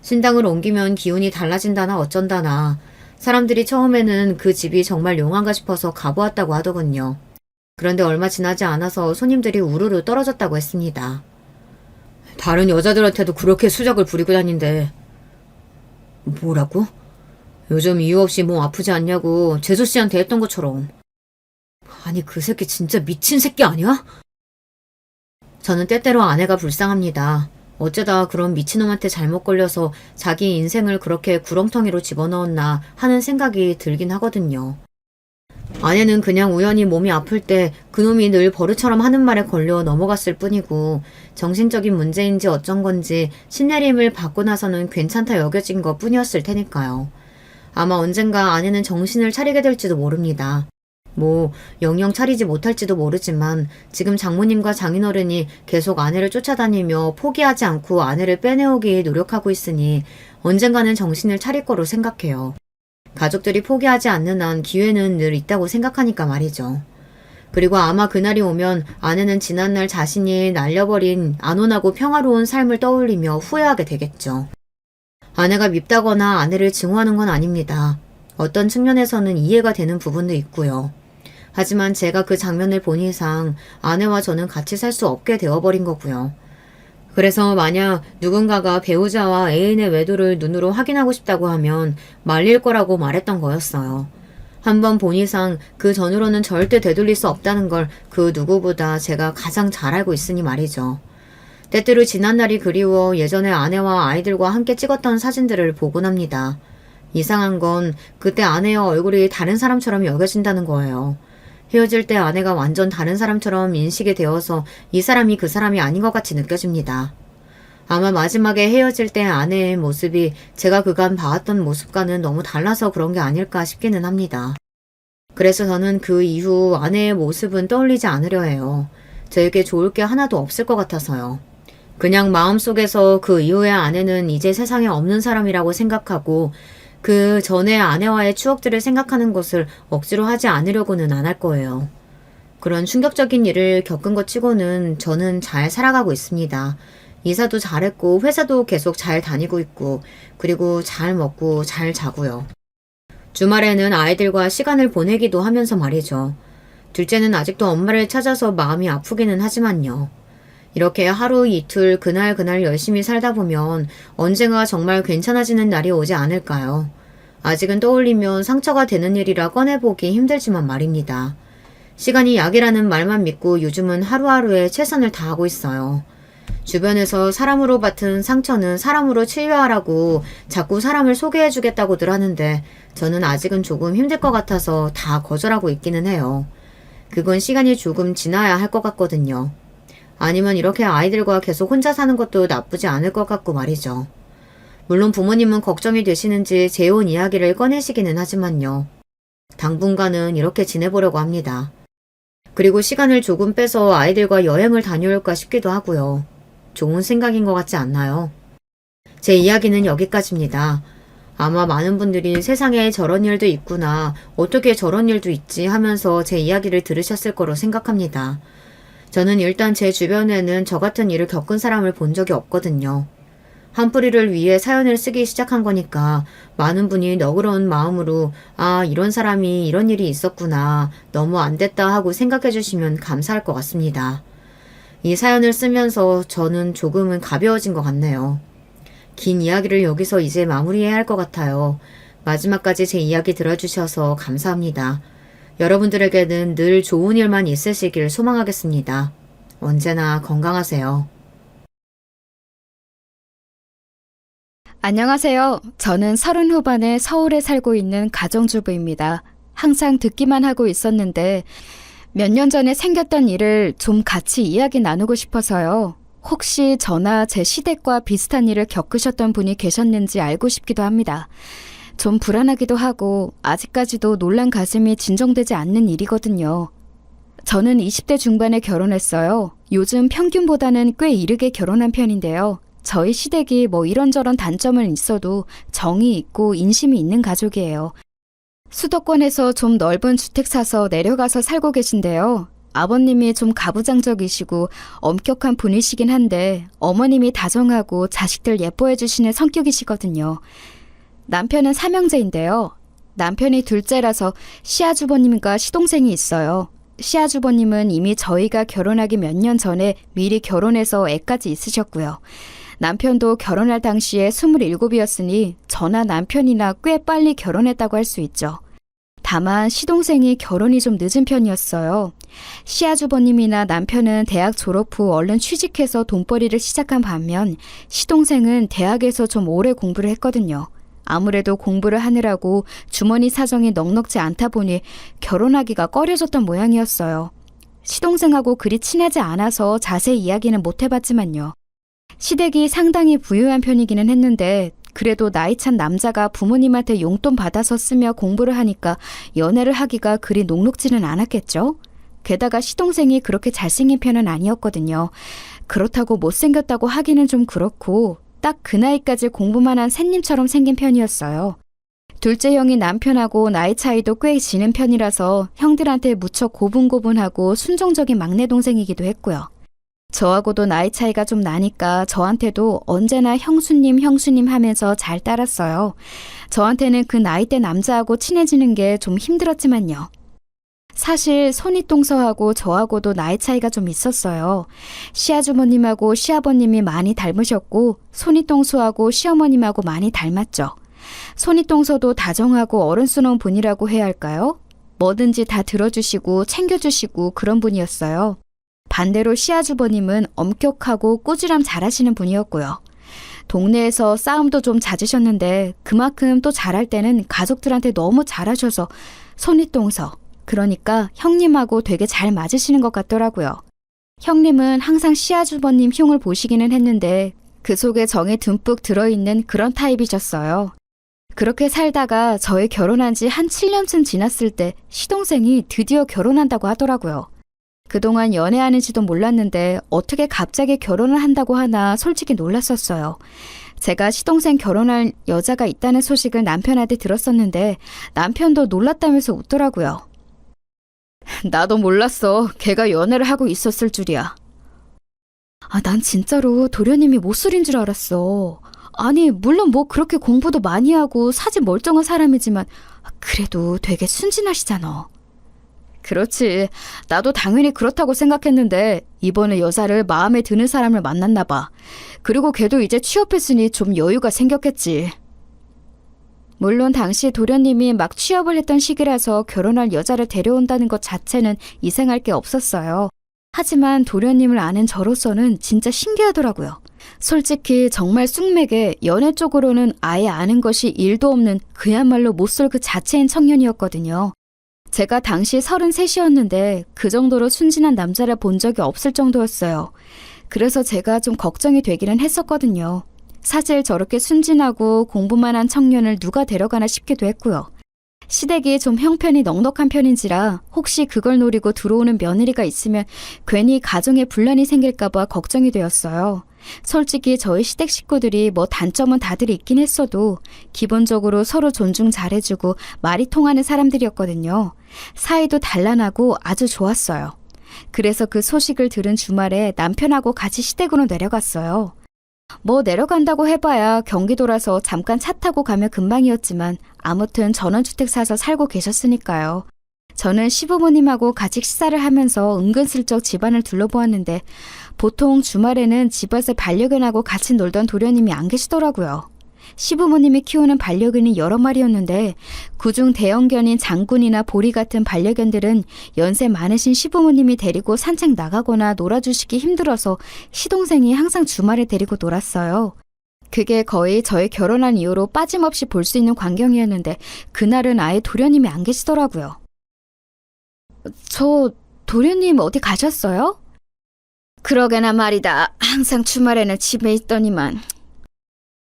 Speaker 1: 신당을 옮기면 기운이 달라진다나 어쩐다나 사람들이 처음에는 그 집이 정말 용한가 싶어서 가보았다고 하더군요. 그런데 얼마 지나지 않아서 손님들이 우르르 떨어졌다고 했습니다. 다른 여자들한테도 그렇게 수작을 부리고 다닌대. 뭐라고? 요즘 이유 없이 몸 아프지 않냐고 재수 씨한테 했던 것처럼. 아니 그 새끼 진짜 미친 새끼 아니야? 저는 때때로 아내가 불쌍합니다. 어쩌다 그런 미친놈한테 잘못 걸려서 자기 인생을 그렇게 구렁텅이로 집어넣었나 하는 생각이 들긴 하거든요. 아내는 그냥 우연히 몸이 아플 때 그놈이 늘 버릇처럼 하는 말에 걸려 넘어갔을 뿐이고 정신적인 문제인지 어쩐 건지 신내림을 받고 나서는 괜찮다 여겨진 것 뿐이었을 테니까요. 아마 언젠가 아내는 정신을 차리게 될지도 모릅니다. 영영 차리지 못할지도 모르지만 지금 장모님과 장인어른이 계속 아내를 쫓아다니며 포기하지 않고 아내를 빼내오기 노력하고 있으니 언젠가는 정신을 차릴 거로 생각해요. 가족들이 포기하지 않는 한 기회는 늘 있다고 생각하니까 말이죠. 그리고 아마 그날이 오면 아내는 지난날 자신이 날려버린 안온하고 평화로운 삶을 떠올리며 후회하게 되겠죠. 아내가 밉다거나 아내를 증오하는 건 아닙니다. 어떤 측면에서는 이해가 되는 부분도 있고요. 하지만 제가 그 장면을 본 이상 아내와 저는 같이 살 수 없게 되어버린 거고요. 그래서 만약 누군가가 배우자와 애인의 외도를 눈으로 확인하고 싶다고 하면 말릴 거라고 말했던 거였어요. 한번 본 이상 그 전으로는 절대 되돌릴 수 없다는 걸 그 누구보다 제가 가장 잘 알고 있으니 말이죠. 때때로 지난날이 그리워 예전에 아내와 아이들과 함께 찍었던 사진들을 보곤 합니다. 이상한 건 그때 아내의 얼굴이 다른 사람처럼 여겨진다는 거예요. 헤어질 때 아내가 완전 다른 사람처럼 인식이 되어서 이 사람이 그 사람이 아닌 것 같이 느껴집니다. 아마 마지막에 헤어질 때 아내의 모습이 제가 그간 봐왔던 모습과는 너무 달라서 그런 게 아닐까 싶기는 합니다. 그래서 저는 그 이후 아내의 모습은 떠올리지 않으려 해요. 저에게 좋을 게 하나도 없을 것 같아서요. 그냥 마음속에서 그 이후의 아내는 이제 세상에 없는 사람이라고 생각하고 그 전에 아내와의 추억들을 생각하는 것을 억지로 하지 않으려고는 안 할 거예요. 그런 충격적인 일을 겪은 것 치고는 저는 잘 살아가고 있습니다. 이사도 잘했고 회사도 계속 잘 다니고 있고 그리고 잘 먹고 잘 자고요. 주말에는 아이들과 시간을 보내기도 하면서 말이죠. 둘째는 아직도 엄마를 찾아서 마음이 아프기는 하지만요. 이렇게 하루 이틀 그날 열심히 살다 보면 언젠가 정말 괜찮아지는 날이 오지 않을까요? 아직은 떠올리면 상처가 되는 일이라 꺼내보기 힘들지만 말입니다. 시간이 약이라는 말만 믿고 요즘은 하루하루에 최선을 다하고 있어요. 주변에서 사람으로 받은 상처는 사람으로 치유하라고 자꾸 사람을 소개해주겠다고들 하는데 저는 아직은 조금 힘들 것 같아서 다 거절하고 있기는 해요. 그건 시간이 조금 지나야 할 것 같거든요. 아니면 이렇게 아이들과 계속 혼자 사는 것도 나쁘지 않을 것 같고 말이죠. 물론 부모님은 걱정이 되시는지 재혼 이야기를 꺼내시기는 하지만요. 당분간은 이렇게 지내보려고 합니다. 그리고 시간을 조금 빼서 아이들과 여행을 다녀올까 싶기도 하고요. 좋은 생각인 것 같지 않나요? 제 이야기는 여기까지입니다. 아마 많은 분들이 세상에 저런 일도 있구나, 어떻게 저런 일도 있지 하면서 제 이야기를 들으셨을 거로 생각합니다. 저는 일단 제 주변에는 저 같은 일을 겪은 사람을 본 적이 없거든요. 한뿌리를 위해 사연을 쓰기 시작한 거니까 많은 분이 너그러운 마음으로 이런 사람이 이런 일이 있었구나, 너무 안 됐다 하고 생각해 주시면 감사할 것 같습니다. 이 사연을 쓰면서 저는 조금은 가벼워진 것 같네요. 긴 이야기를 여기서 이제 마무리해야 할 것 같아요. 마지막까지 제 이야기 들어주셔서 감사합니다. 여러분들에게는 늘 좋은 일만 있으시길 소망하겠습니다. 언제나 건강하세요.
Speaker 2: 안녕하세요. 저는 30 후반에 서울에 살고 있는 가정주부입니다. 항상 듣기만 하고 있었는데 몇 년 전에 생겼던 일을 좀 같이 이야기 나누고 싶어서요. 혹시 저나 제 시댁과 비슷한 일을 겪으셨던 분이 계셨는지 알고 싶기도 합니다. 좀 불안하기도 하고 아직까지도 놀란 가슴이 진정되지 않는 일이거든요. 저는 20대 중반에 결혼했어요. 요즘 평균보다는 꽤 이르게 결혼한 편인데요. 저희 시댁이 이런저런 단점은 있어도 정이 있고 인심이 있는 가족이에요. 수도권에서 좀 넓은 주택 사서 내려가서 살고 계신데요. 아버님이 좀 가부장적이시고 엄격한 분이시긴 한데 어머님이 다정하고 자식들 예뻐해 주시는 성격이시거든요. 남편은 삼형제인데요. 남편이 둘째라서 시아주버님과 시동생이 있어요. 시아주버님은 이미 저희가 결혼하기 몇 년 전에 미리 결혼해서 애까지 있으셨고요. 남편도 결혼할 당시에 27이었으니 저나 남편이나 꽤 빨리 결혼했다고 할 수 있죠. 다만 시동생이 결혼이 좀 늦은 편이었어요. 시아주버님이나 남편은 대학 졸업 후 얼른 취직해서 돈벌이를 시작한 반면 시동생은 대학에서 좀 오래 공부를 했거든요. 아무래도 공부를 하느라고 주머니 사정이 넉넉지 않다 보니 결혼하기가 꺼려졌던 모양이었어요. 시동생하고 그리 친하지 않아서 자세히 이야기는 못 해봤지만요. 시댁이 상당히 부유한 편이기는 했는데 그래도 나이 찬 남자가 부모님한테 용돈 받아서 쓰며 공부를 하니까 연애를 하기가 그리 녹록지는 않았겠죠? 게다가 시동생이 그렇게 잘생긴 편은 아니었거든요. 그렇다고 못생겼다고 하기는 좀 그렇고 딱 그 나이까지 공부만 한 샌님처럼 생긴 편이었어요. 둘째 형이 남편하고 나이 차이도 꽤 지는 편이라서 형들한테 무척 고분고분하고 순종적인 막내 동생이기도 했고요. 저하고도 나이 차이가 좀 나니까 저한테도 언제나 형수님 형수님 하면서 잘 따랐어요. 저한테는 그 나이대 남자하고 친해지는 게 좀 힘들었지만요. 사실 손윗동서하고 저하고도 나이 차이가 좀 있었어요. 시아주머님하고 시아버님이 많이 닮으셨고 손윗동서하고 시어머님하고 많이 닮았죠. 손윗동서도 다정하고 어른스러운 분이라고 해야 할까요? 뭐든지 다 들어주시고 챙겨주시고 그런 분이었어요. 반대로 시아주버님은 엄격하고 꾸지람 잘하시는 분이었고요. 동네에서 싸움도 좀 잦으셨는데 그만큼 또 잘할 때는 가족들한테 너무 잘하셔서 손윗동서, 그러니까 형님하고 되게 잘 맞으시는 것 같더라고요. 형님은 항상 시아주버님 흉을 보시기는 했는데 그 속에 정이 듬뿍 들어있는 그런 타입이셨어요. 그렇게 살다가 저희 결혼한 지 한 7년쯤 지났을 때 시동생이 드디어 결혼한다고 하더라고요. 그동안 연애하는지도 몰랐는데 어떻게 갑자기 결혼을 한다고 하나 솔직히 놀랐었어요. 제가 시동생 결혼할 여자가 있다는 소식을 남편한테 들었었는데 남편도 놀랐다면서 웃더라고요. 나도 몰랐어. 걔가 연애를 하고 있었을 줄이야. 난 진짜로 도련님이 못소린 줄 알았어. 아니, 물론 뭐 그렇게 공부도 많이 하고 사지 멀쩡한 사람이지만 그래도 되게 순진하시잖아. 그렇지. 나도 당연히 그렇다고 생각했는데 이번에 여자를 마음에 드는 사람을 만났나 봐. 그리고 걔도 이제 취업했으니 좀 여유가 생겼겠지. 물론 당시 도련님이 막 취업을 했던 시기라서 결혼할 여자를 데려온다는 것 자체는 이상할 게 없었어요. 하지만 도련님을 아는 저로서는 진짜 신기하더라고요. 솔직히 정말 쑥맥에 연애 쪽으로는 아예 아는 것이 일도 없는 그야말로 못쏠 그 자체인 청년이었거든요. 제가 당시 33이었는데 그 정도로 순진한 남자를 본 적이 없을 정도였어요. 그래서 제가 좀 걱정이 되기는 했었거든요. 사실 저렇게 순진하고 공부만 한 청년을 누가 데려가나 싶기도 했고요. 시댁이 좀 형편이 넉넉한 편인지라 혹시 그걸 노리고 들어오는 며느리가 있으면 괜히 가정에 분란이 생길까봐 걱정이 되었어요. 솔직히 저희 시댁 식구들이 뭐 단점은 다들 있긴 했어도 기본적으로 서로 존중 잘해주고 말이 통하는 사람들이었거든요. 사이도 단란하고 아주 좋았어요. 그래서 그 소식을 들은 주말에 남편하고 같이 시댁으로 내려갔어요. 뭐 내려간다고 해봐야 경기도라서 잠깐 차 타고 가면 금방이었지만 아무튼 전원주택 사서 살고 계셨으니까요. 저는 시부모님하고 같이 식사를 하면서 은근슬쩍 집안을 둘러보았는데 보통 주말에는 집에서 반려견하고 같이 놀던 도련님이 안 계시더라고요. 시부모님이 키우는 반려견이 여러 마리였는데 그중 대형견인 장군이나 보리 같은 반려견들은 연세 많으신 시부모님이 데리고 산책 나가거나 놀아주시기 힘들어서 시동생이 항상 주말에 데리고 놀았어요. 그게 거의 저희 결혼한 이후로 빠짐없이 볼 수 있는 광경이었는데 그날은 아예 도련님이 안 계시더라고요. 저 도련님 어디 가셨어요? 그러게나 말이다. 항상 주말에는 집에 있더니만.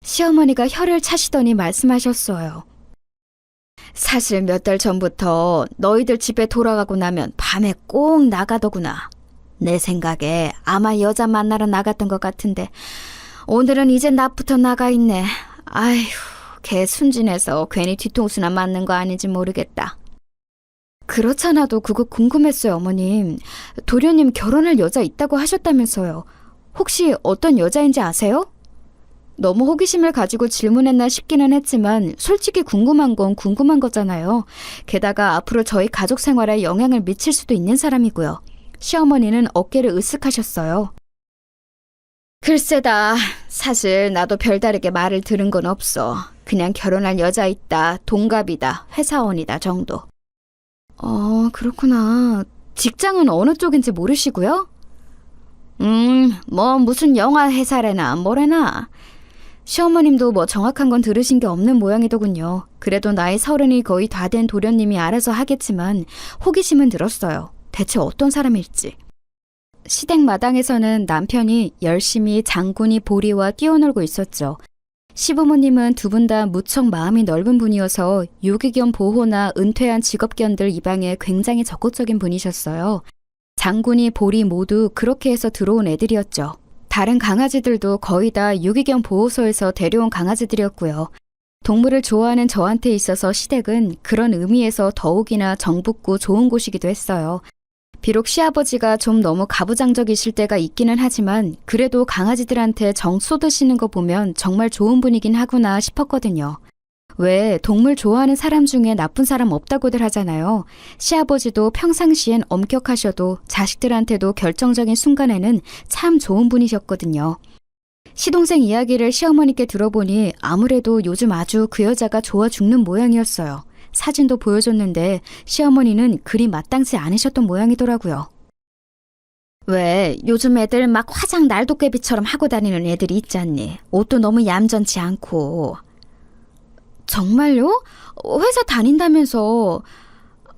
Speaker 2: 시어머니가 혀를 차시더니 말씀하셨어요. 사실 몇 달 전부터 너희들 집에 돌아가고 나면 밤에 꼭 나가더구나. 내 생각에 아마 여자 만나러 나갔던 것 같은데 오늘은 이제 낮부터 나가 있네. 아휴, 걔 순진해서 괜히 뒤통수나 맞는 거 아닌지 모르겠다. 그렇잖아도 그거 궁금했어요, 어머님. 도련님 결혼할 여자 있다고 하셨다면서요. 혹시 어떤 여자인지 아세요? 너무 호기심을 가지고 질문했나 싶기는 했지만 솔직히 궁금한 건 궁금한 거잖아요. 게다가 앞으로 저희 가족 생활에 영향을 미칠 수도 있는 사람이고요. 시어머니는 어깨를 으쓱하셨어요. 글쎄다. 사실 나도 별다르게 말을 들은 건 없어. 그냥 결혼할 여자 있다, 동갑이다, 회사원이다 정도. 그렇구나. 직장은 어느 쪽인지 모르시고요? 뭐 무슨 영화 회사래나 뭐래나. 시어머님도 뭐 정확한 건 들으신 게 없는 모양이더군요. 그래도 나이 30이 거의 다 된 도련님이 알아서 하겠지만 호기심은 들었어요. 대체 어떤 사람일지. 시댁 마당에서는 남편이 열심히 장군이 보리와 뛰어놀고 있었죠. 시부모님은 두 분 다 무척 마음이 넓은 분이어서 유기견 보호나 은퇴한 직업견들 입양에 굉장히 적극적인 분이셨어요. 장군이 보리 모두 그렇게 해서 들어온 애들이었죠. 다른 강아지들도 거의 다 유기견 보호소에서 데려온 강아지들이었고요. 동물을 좋아하는 저한테 있어서 시댁은 그런 의미에서 더욱이나 정붙고 좋은 곳이기도 했어요. 비록 시아버지가 좀 너무 가부장적이실 때가 있기는 하지만 그래도 강아지들한테 정 쏟으시는 거 보면 정말 좋은 분이긴 하구나 싶었거든요. 왜 동물 좋아하는 사람 중에 나쁜 사람 없다고들 하잖아요. 시아버지도 평상시엔 엄격하셔도 자식들한테도 결정적인 순간에는 참 좋은 분이셨거든요. 시동생 이야기를 시어머니께 들어보니 아무래도 요즘 아주 그 여자가 좋아 죽는 모양이었어요. 사진도 보여줬는데 시어머니는 그리 마땅치 않으셨던 모양이더라고요. 왜 요즘 애들 막 화장 날도깨비처럼 하고 다니는 애들이 있지 않니? 옷도 너무 얌전치 않고. 정말요? 회사 다닌다면서.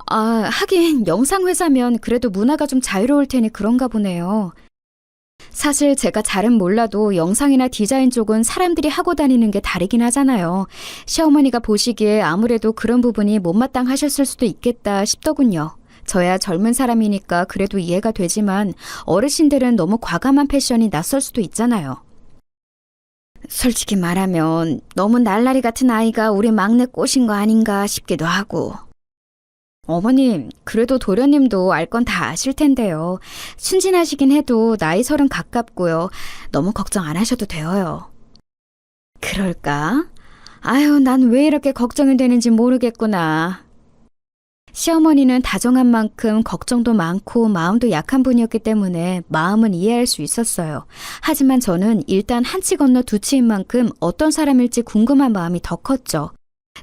Speaker 2: 하긴 영상회사면 그래도 문화가 좀 자유로울 테니 그런가 보네요. 사실 제가 잘은 몰라도 영상이나 디자인 쪽은 사람들이 하고 다니는 게 다르긴 하잖아요. 시어머니가 보시기에 아무래도 그런 부분이 못마땅하셨을 수도 있겠다 싶더군요. 저야 젊은 사람이니까 그래도 이해가 되지만 어르신들은 너무 과감한 패션이 낯설 수도 있잖아요. 솔직히 말하면 너무 날라리 같은 아이가 우리 막내 꼬신 거 아닌가 싶기도 하고. 어머님, 그래도 도련님도 알 건 다 아실 텐데요. 순진하시긴 해도 나이 30 가깝고요. 너무 걱정 안 하셔도 돼요. 그럴까? 아유, 난 왜 이렇게 걱정이 되는지 모르겠구나. 시어머니는 다정한 만큼 걱정도 많고 마음도 약한 분이었기 때문에 마음은 이해할 수 있었어요. 하지만 저는 일단 한 치 건너 두 치인 만큼 어떤 사람일지 궁금한 마음이 더 컸죠.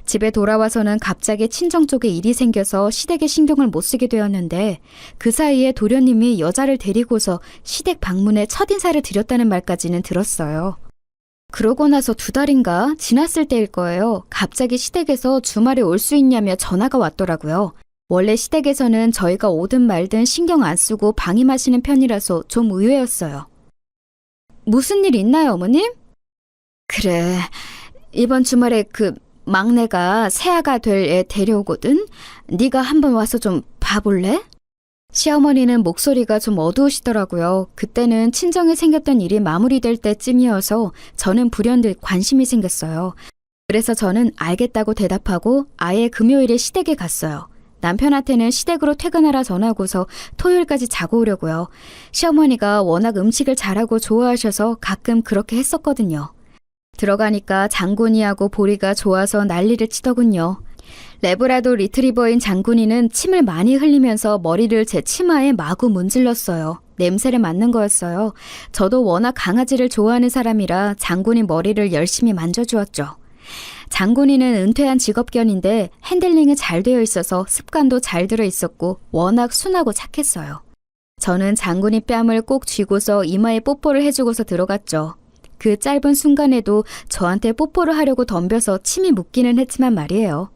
Speaker 2: 집에 돌아와서는 갑자기 친정 쪽에 일이 생겨서 시댁에 신경을 못 쓰게 되었는데 그 사이에 도련님이 여자를 데리고서 시댁 방문에 첫인사를 드렸다는 말까지는 들었어요. 그러고 나서 2달인가 지났을 때일 거예요. 갑자기 시댁에서 주말에 올 수 있냐며 전화가 왔더라고요. 원래 시댁에서는 저희가 오든 말든 신경 안 쓰고 방임하시는 편이라서 좀 의외였어요. 무슨 일 있나요, 어머님? 그래, 이번 주말에 막내가 새아가 될 애 데려오거든? 네가 한번 와서 좀 봐볼래? 시어머니는 목소리가 좀 어두우시더라고요. 그때는 친정에 생겼던 일이 마무리될 때쯤이어서 저는 불현듯 관심이 생겼어요. 그래서 저는 알겠다고 대답하고 아예 금요일에 시댁에 갔어요. 남편한테는 시댁으로 퇴근하라 전하고서 토요일까지 자고 오려고요. 시어머니가 워낙 음식을 잘하고 좋아하셔서 가끔 그렇게 했었거든요. 들어가니까 장군이하고 보리가 좋아서 난리를 치더군요. 레브라도 리트리버인 장군이는 침을 많이 흘리면서 머리를 제 치마에 마구 문질렀어요. 냄새를 맡는 거였어요. 저도 워낙 강아지를 좋아하는 사람이라 장군이 머리를 열심히 만져주었죠. 장군이는 은퇴한 직업견인데 핸들링이 잘 되어 있어서 습관도 잘 들어 있었고 워낙 순하고 착했어요. 저는 장군이 뺨을 꼭 쥐고서 이마에 뽀뽀를 해주고서 들어갔죠. 그 짧은 순간에도 저한테 뽀뽀를 하려고 덤벼서 침이 묻기는 했지만 말이에요.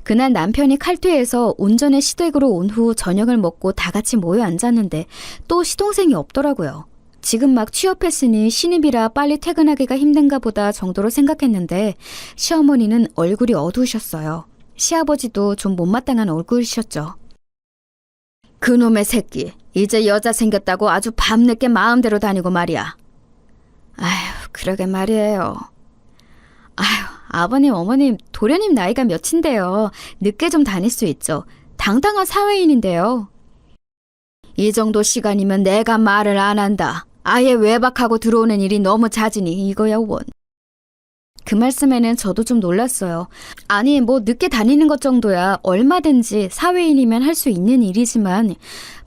Speaker 2: 그날 남편이 칼퇴해서 온전히 시댁으로 온 후 저녁을 먹고 다 같이 모여 앉았는데 또 시동생이 없더라고요. 지금 막 취업했으니 신입이라 빨리 퇴근하기가 힘든가 보다 정도로 생각했는데 시어머니는 얼굴이 어두우셨어요. 시아버지도 좀 못마땅한 얼굴이셨죠. 그놈의 새끼, 이제 여자 생겼다고 아주 밤늦게 마음대로 다니고 말이야. 아휴, 그러게 말이에요. 아휴, 아버님, 어머님, 도련님 나이가 몇인데요. 늦게 좀 다닐 수 있죠. 당당한 사회인인데요. 이 정도 시간이면 내가 말을 안 한다. 아예 외박하고 들어오는 일이 너무 잦으니 이거야 원. 그 말씀에는 저도 좀 놀랐어요. 아니, 뭐 늦게 다니는 것 정도야 얼마든지 사회인이면 할 수 있는 일이지만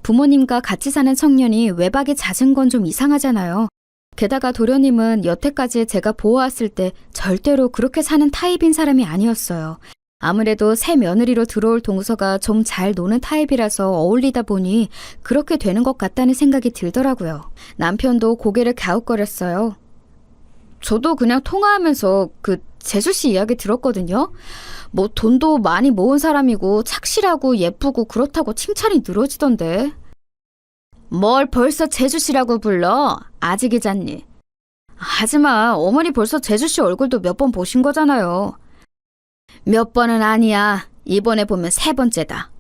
Speaker 2: 부모님과 같이 사는 청년이 외박이 잦은 건 좀 이상하잖아요. 게다가 도련님은 여태까지 제가 보아왔을 때 절대로 그렇게 사는 타입인 사람이 아니었어요. 아무래도 새 며느리로 들어올 동서가 좀 잘 노는 타입이라서 어울리다 보니 그렇게 되는 것 같다는 생각이 들더라고요. 남편도 고개를 갸웃거렸어요. 저도 그냥 통화하면서 재수 씨 이야기 들었거든요. 뭐 돈도 많이 모은 사람이고 착실하고 예쁘고 그렇다고 칭찬이 늘어지던데. 뭘 벌써 재수 씨라고 불러? 아직이잖니. 하지마, 어머니 벌써 재수 씨 얼굴도 몇 번 보신 거잖아요. 몇 번은 아니야. 이번에 보면 3번째다.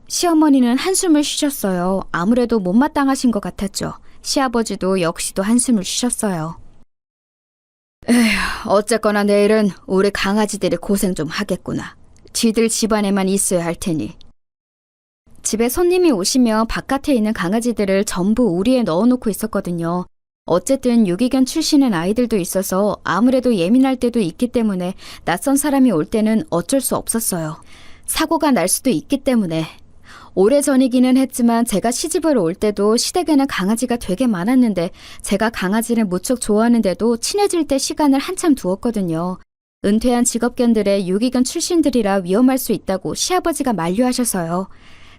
Speaker 2: 시어머니는 한숨을 쉬셨어요. 아무래도 못마땅하신 것 같았죠. 시아버지도 역시도 한숨을 쉬셨어요. 에휴, 어쨌거나 내일은 우리 강아지들이 고생 좀 하겠구나. 쥐들 집안에만 있어야 할 테니. 집에 손님이 오시면 바깥에 있는 강아지들을 전부 우리에 넣어놓고 있었거든요. 어쨌든 유기견 출신의 아이들도 있어서 아무래도 예민할 때도 있기 때문에 낯선 사람이 올 때는 어쩔 수 없었어요. 사고가 날 수도 있기 때문에. 오래전이기는 했지만 제가 시집을 올 때도 시댁에는 강아지가 되게 많았는데 제가 강아지를 무척 좋아하는데도 친해질 때 시간을 한참 두었거든요. 은퇴한 직업견들의 유기견 출신들이라 위험할 수 있다고 시아버지가 만류하셔서요.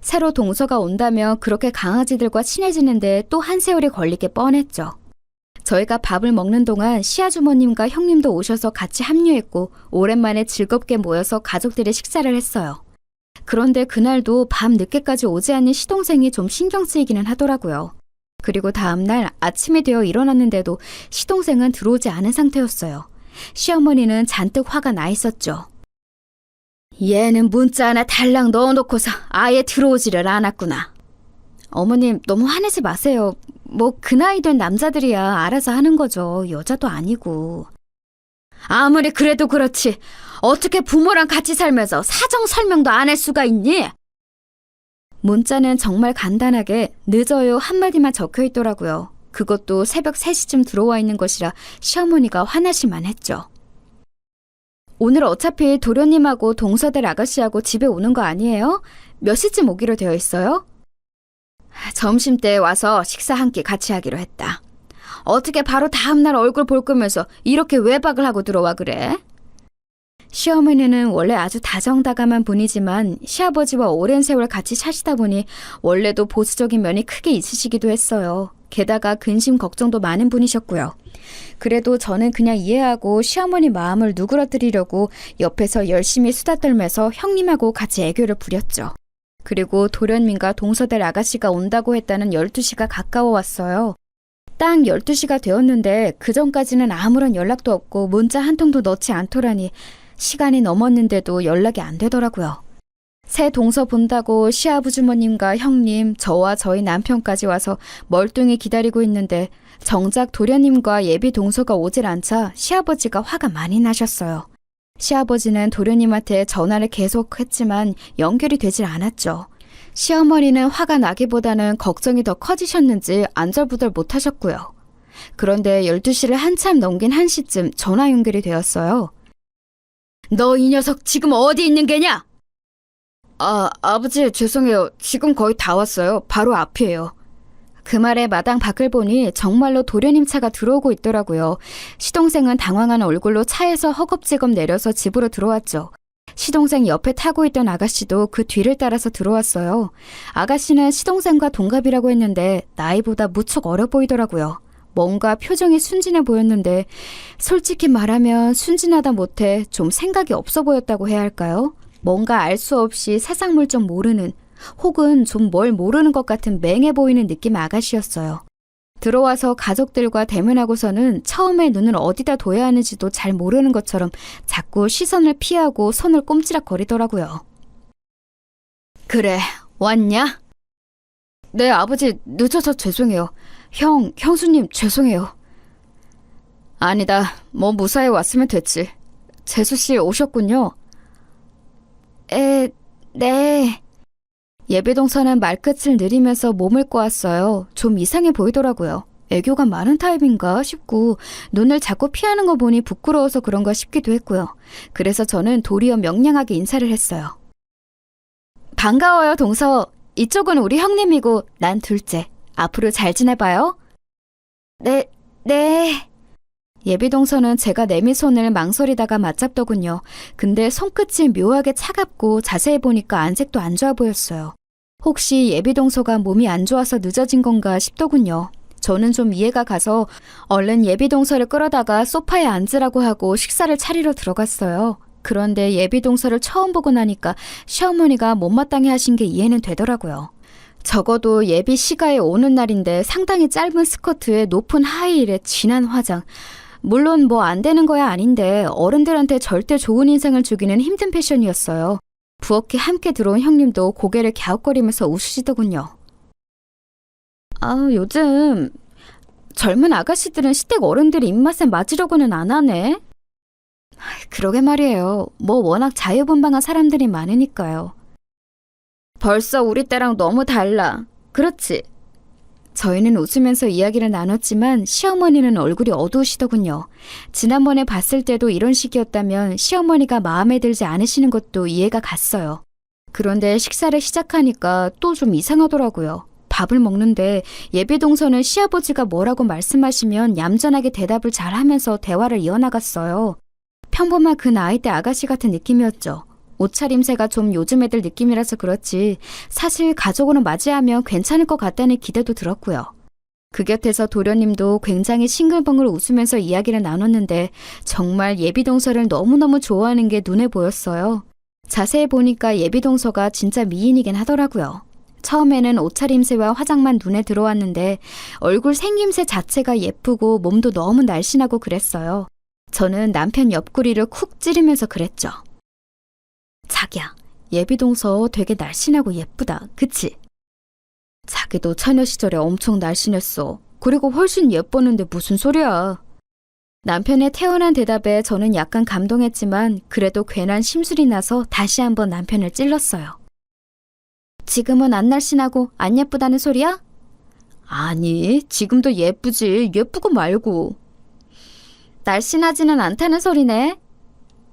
Speaker 2: 새로 동서가 온다면 그렇게 강아지들과 친해지는데 또 한 세월이 걸리게 뻔했죠. 저희가 밥을 먹는 동안 시아주머님과 형님도 오셔서 같이 합류했고 오랜만에 즐겁게 모여서 가족들의 식사를 했어요. 그런데 그날도 밤 늦게까지 오지 않는 시동생이 좀 신경 쓰이기는 하더라고요. 그리고 다음날 아침이 되어 일어났는데도 시동생은 들어오지 않은 상태였어요. 시어머니는 잔뜩 화가 나 있었죠. 얘는 문자 하나 달랑 넣어놓고서 아예 들어오지를 않았구나. 어머님, 너무 화내지 마세요. 뭐 그 나이 된 남자들이야 알아서 하는 거죠. 여자도 아니고. 아무리 그래도 그렇지. 어떻게 부모랑 같이 살면서 사정 설명도 안 할 수가 있니? 문자는 정말 간단하게 늦어요 한마디만 적혀 있더라고요. 그것도 새벽 3시쯤 들어와 있는 것이라 시어머니가 화나실만 했죠. 오늘 어차피 도련님하고 동서들 아가씨하고 집에 오는 거 아니에요? 몇 시쯤 오기로 되어 있어요? 점심때 와서 식사 한 끼 같이 하기로 했다. 어떻게 바로 다음날 얼굴 볼 거면서 이렇게 외박을 하고 들어와 그래? 시어머니는 원래 아주 다정다감한 분이지만 시아버지와 오랜 세월 같이 사시다 보니 원래도 보수적인 면이 크게 있으시기도 했어요. 게다가 근심 걱정도 많은 분이셨고요. 그래도 저는 그냥 이해하고 시어머니 마음을 누그러뜨리려고 옆에서 열심히 수다 떨면서 형님하고 같이 애교를 부렸죠. 그리고 도련님과 동서들 아가씨가 온다고 했다는 12시가 가까워 왔어요. 딱 12시가 되었는데 그전까지는 아무런 연락도 없고 문자 한 통도 넣지 않더라니 시간이 넘었는데도 연락이 안 되더라고요. 새 동서 본다고 시아버주머님과 형님, 저와 저희 남편까지 와서 멀뚱히 기다리고 있는데 정작 도련님과 예비 동서가 오질 않자 시아버지가 화가 많이 나셨어요. 시아버지는 도련님한테 전화를 계속했지만 연결이 되질 않았죠. 시어머니는 화가 나기보다는 걱정이 더 커지셨는지 안절부절 못하셨고요. 그런데 12시를 한참 넘긴 1시쯤 전화 연결이 되었어요. 너 이 녀석 지금 어디 있는 게냐? 아버지 죄송해요. 지금 거의 다 왔어요. 바로 앞이에요. 그 말에 마당 밖을 보니 정말로 도련님 차가 들어오고 있더라고요. 시동생은 당황한 얼굴로 차에서 허겁지겁 내려서 집으로 들어왔죠. 시동생 옆에 타고 있던 아가씨도 그 뒤를 따라서 들어왔어요. 아가씨는 시동생과 동갑이라고 했는데 나이보다 무척 어려 보이더라고요. 뭔가 표정이 순진해 보였는데 솔직히 말하면 순진하다 못해 좀 생각이 없어 보였다고 해야 할까요? 뭔가 알 수 없이 세상 물 좀 모르는 혹은 좀 뭘 모르는 것 같은 맹해 보이는 느낌의 아가씨였어요. 들어와서 가족들과 대면하고서는 처음에 눈을 어디다 둬야 하는지도 잘 모르는 것처럼 자꾸 시선을 피하고 손을 꼼지락거리더라고요. 그래, 왔냐? 네, 아버지 늦어서 죄송해요. 형수님 죄송해요. 아니다, 뭐 무사히 왔으면 됐지. 재수씨 오셨군요. 네. 예비동서는 말끝을 느리면서 몸을 꼬았어요. 좀 이상해 보이더라고요. 애교가 많은 타입인가 싶고 눈을 자꾸 피하는 거 보니 부끄러워서 그런가 싶기도 했고요. 그래서 저는 도리어 명량하게 인사를 했어요. 반가워요, 동서. 이쪽은 우리 형님이고 난 둘째. 앞으로 잘 지내봐요. 네. 예비동서는 제가 내민 손을 망설이다가 맞잡더군요. 근데 손끝이 묘하게 차갑고 자세히 보니까 안색도 안 좋아 보였어요. 혹시 예비동서가 몸이 안 좋아서 늦어진 건가 싶더군요. 저는 좀 이해가 가서 얼른 예비동서를 끌어다가 소파에 앉으라고 하고 식사를 차리러 들어갔어요. 그런데 예비동서를 처음 보고 나니까 시어머니가 못마땅해 하신 게 이해는 되더라고요. 적어도 예비 시가에 오는 날인데 상당히 짧은 스커트에 높은 하이힐에 진한 화장. 물론 뭐 안 되는 거야 아닌데 어른들한테 절대 좋은 인상을 주기는 힘든 패션이었어요. 부엌에 함께 들어온 형님도 고개를 갸웃거리면서 웃으시더군요. 요즘 젊은 아가씨들은 시댁 어른들 입맛에 맞으려고는 안 하네. 그러게 말이에요. 뭐 워낙 자유분방한 사람들이 많으니까요. 벌써 우리 때랑 너무 달라. 그렇지? 저희는 웃으면서 이야기를 나눴지만 시어머니는 얼굴이 어두우시더군요. 지난번에 봤을 때도 이런 식이었다면 시어머니가 마음에 들지 않으시는 것도 이해가 갔어요. 그런데 식사를 시작하니까 또 좀 이상하더라고요. 밥을 먹는데 예비동서는 시아버지가 뭐라고 말씀하시면 얌전하게 대답을 잘하면서 대화를 이어나갔어요. 평범한 그 나이대 아가씨 같은 느낌이었죠. 옷차림새가 좀 요즘 애들 느낌이라서 그렇지 사실 가족으로 맞이하면 괜찮을 것 같다는 기대도 들었고요. 그 곁에서 도련님도 굉장히 싱글벙글 웃으면서 이야기를 나눴는데 정말 예비동서를 너무너무 좋아하는 게 눈에 보였어요. 자세히 보니까 예비동서가 진짜 미인이긴 하더라고요. 처음에는 옷차림새와 화장만 눈에 들어왔는데 얼굴 생김새 자체가 예쁘고 몸도 너무 날씬하고 그랬어요. 저는 남편 옆구리를 쿡 찌르면서 그랬죠. 자기야, 예비동서 되게 날씬하고 예쁘다. 그치? 자기도 처녀 시절에 엄청 날씬했어. 그리고 훨씬 예뻤는데 무슨 소리야. 남편의 태연한 대답에 저는 약간 감동했지만 그래도 괜한 심술이 나서 다시 한번 남편을 찔렀어요. 지금은 안 날씬하고 안 예쁘다는 소리야? 아니, 지금도 예쁘지. 예쁘고 말고. 날씬하지는 않다는 소리네.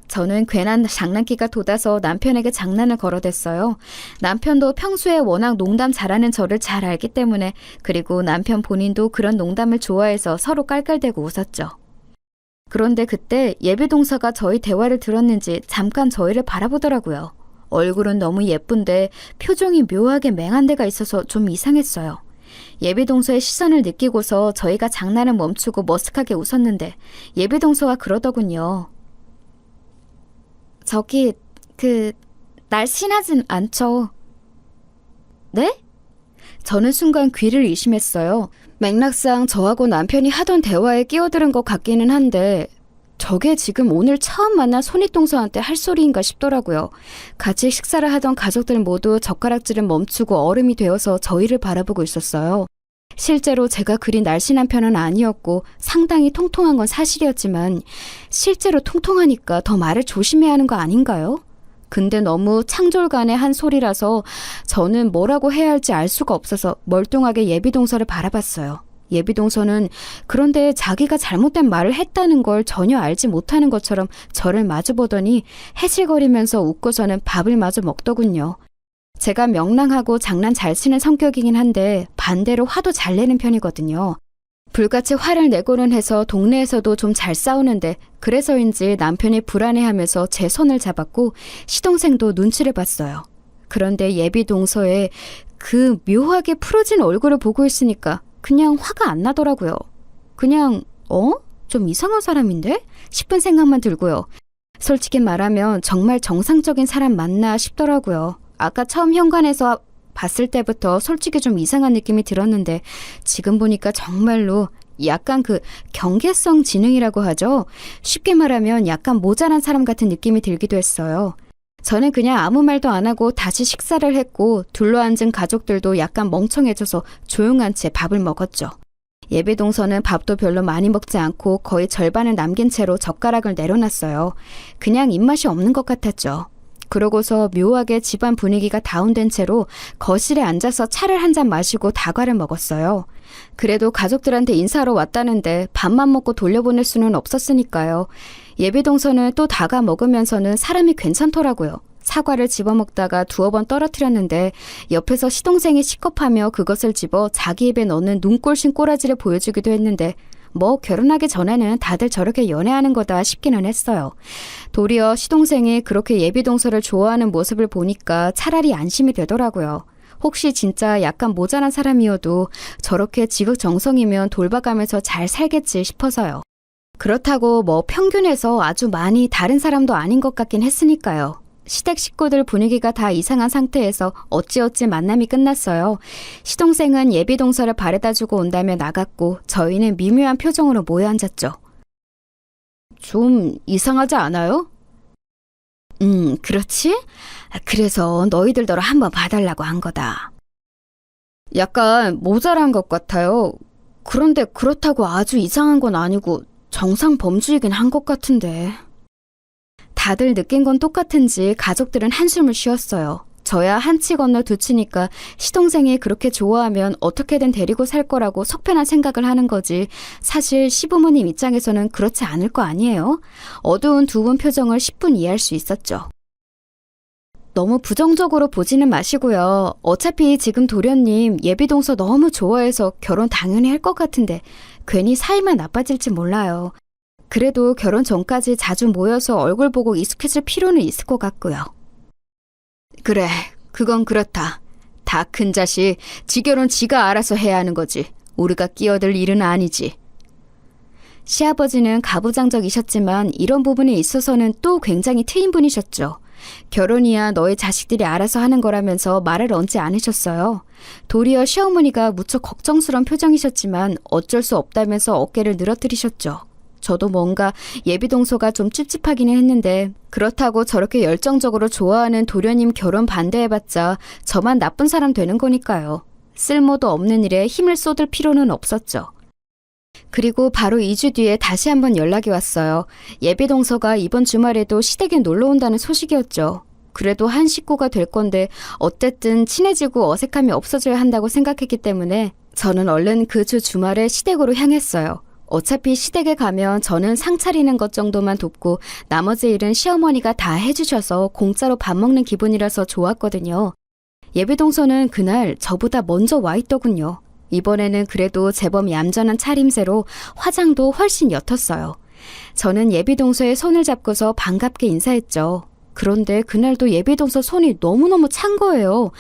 Speaker 2: 저는 괜한 장난기가 돋아서 남편에게 장난을 걸어댔어요. 남편도 평소에 워낙 농담 잘하는 저를 잘 알기 때문에 그리고 남편 본인도 그런 농담을 좋아해서 서로 깔깔대고 웃었죠. 그런데 그때 예비동서가 저희 대화를 들었는지 잠깐 저희를 바라보더라고요. 얼굴은 너무 예쁜데 표정이 묘하게 맹한 데가 있어서 좀 이상했어요. 예비동서의 시선을 느끼고서 저희가 장난을 멈추고 머쓱하게 웃었는데 예비동서가 그러더군요. 저기, 날씬하진 않죠. 네? 저는 순간 귀를 의심했어요. 맥락상 저하고 남편이 하던 대화에 끼어들은 것 같기는 한데 저게 지금 오늘 처음 만난 손윗동서한테 할 소리인가 싶더라고요. 같이 식사를 하던 가족들 모두 젓가락질을 멈추고 얼음이 되어서 저희를 바라보고 있었어요. 실제로 제가 그린 날씬한 편은 아니었고 상당히 통통한 건 사실이었지만 실제로 통통하니까 더 말을 조심해야 하는 거 아닌가요? 근데 너무 창졸간의 한 소리라서 저는 뭐라고 해야 할지 알 수가 없어서 멀뚱하게 예비동서를 바라봤어요. 예비동서는 그런데 자기가 잘못된 말을 했다는 걸 전혀 알지 못하는 것처럼 저를 마주보더니 해질거리면서 웃고서는 밥을 마저 먹더군요. 제가 명랑하고 장난 잘 치는 성격이긴 한데 반대로 화도 잘 내는 편이거든요. 불같이 화를 내고는 해서 동네에서도 좀 잘 싸우는데 그래서인지 남편이 불안해하면서 제 손을 잡았고 시동생도 눈치를 봤어요. 그런데 예비동서에 그 묘하게 풀어진 얼굴을 보고 있으니까 그냥 화가 안 나더라고요. 그냥 좀 이상한 사람인데? 싶은 생각만 들고요. 솔직히 말하면 정말 정상적인 사람 맞나 싶더라고요. 아까 처음 현관에서 봤을 때부터 솔직히 좀 이상한 느낌이 들었는데 지금 보니까 정말로 약간 경계성 지능이라고 하죠. 쉽게 말하면 약간 모자란 사람 같은 느낌이 들기도 했어요. 저는 그냥 아무 말도 안 하고 다시 식사를 했고 둘러앉은 가족들도 약간 멍청해져서 조용한 채 밥을 먹었죠. 예비동서는 밥도 별로 많이 먹지 않고 거의 절반을 남긴 채로 젓가락을 내려놨어요. 그냥 입맛이 없는 것 같았죠. 그러고서 묘하게 집안 분위기가 다운된 채로 거실에 앉아서 차를 한 잔 마시고 다과를 먹었어요. 그래도 가족들한테 인사하러 왔다는데 밥만 먹고 돌려보낼 수는 없었으니까요. 예비동서는 또 다가 먹으면서는 사람이 괜찮더라고요. 사과를 집어먹다가 두어 번 떨어뜨렸는데 옆에서 시동생이 시겁하며 그것을 집어 자기 입에 넣는 눈꼴신 꼬라지를 보여주기도 했는데 뭐 결혼하기 전에는 다들 저렇게 연애하는 거다 싶기는 했어요. 도리어 시동생이 그렇게 예비동서를 좋아하는 모습을 보니까 차라리 안심이 되더라고요. 혹시 진짜 약간 모자란 사람이어도 저렇게 지극정성이면 돌봐가면서 잘 살겠지 싶어서요. 그렇다고 뭐 평균에서 아주 많이 다른 사람도 아닌 것 같긴 했으니까요. 시댁 식구들 분위기가 다 이상한 상태에서 어찌어찌 만남이 끝났어요. 시동생은 예비동서를 바래다주고 온다며 나갔고 저희는 미묘한 표정으로 모여 앉았죠. 좀 이상하지 않아요? 그렇지? 그래서 너희들더러 한번 봐달라고 한 거다. 약간 모자란 것 같아요. 그런데 그렇다고 아주 이상한 건 아니고 정상 범주이긴 한 것 같은데. 다들 느낀 건 똑같은지 가족들은 한숨을 쉬었어요. 저야 한 치 건너 두 치니까 시동생이 그렇게 좋아하면 어떻게든 데리고 살 거라고 속편한 생각을 하는 거지. 사실 시부모님 입장에서는 그렇지 않을 거 아니에요? 어두운 두 분 표정을 10분 이해할 수 있었죠. 너무 부정적으로 보지는 마시고요. 어차피 지금 도련님 예비동서 너무 좋아해서 결혼 당연히 할 것 같은데 괜히 사이만 나빠질지 몰라요. 그래도 결혼 전까지 자주 모여서 얼굴 보고 익숙해질 필요는 있을 것 같고요. 그래, 그건 그렇다. 다 큰 자식, 지 결혼 지가 알아서 해야 하는 거지. 우리가 끼어들 일은 아니지. 시아버지는 가부장적이셨지만 이런 부분에 있어서는 또 굉장히 트인 분이셨죠. 결혼이야 너희 자식들이 알아서 하는 거라면서 말을 얹지 않으셨어요. 도리어 시어머니가 무척 걱정스러운 표정이셨지만 어쩔 수 없다면서 어깨를 늘어뜨리셨죠. 저도 뭔가 예비동서가 좀 찝찝하기는 했는데 그렇다고 저렇게 열정적으로 좋아하는 도련님 결혼 반대해봤자 저만 나쁜 사람 되는 거니까요. 쓸모도 없는 일에 힘을 쏟을 필요는 없었죠. 그리고 바로 2주 뒤에 다시 한번 연락이 왔어요. 예비동서가 이번 주말에도 시댁에 놀러 온다는 소식이었죠. 그래도 한 식구가 될 건데 어쨌든 친해지고 어색함이 없어져야 한다고 생각했기 때문에 저는 얼른 그 주 주말에 시댁으로 향했어요. 어차피 시댁에 가면 저는 상 차리는 것 정도만 돕고 나머지 일은 시어머니가 다 해주셔서 공짜로 밥 먹는 기분이라서 좋았거든요. 예비동서는 그날 저보다 먼저 와 있더군요. 이번에는 그래도 제법 얌전한 차림새로 화장도 훨씬 옅었어요. 저는 예비동서의 손을 잡고서 반갑게 인사했죠. 그런데 그날도 예비동서 손이 너무너무 찬 거예요.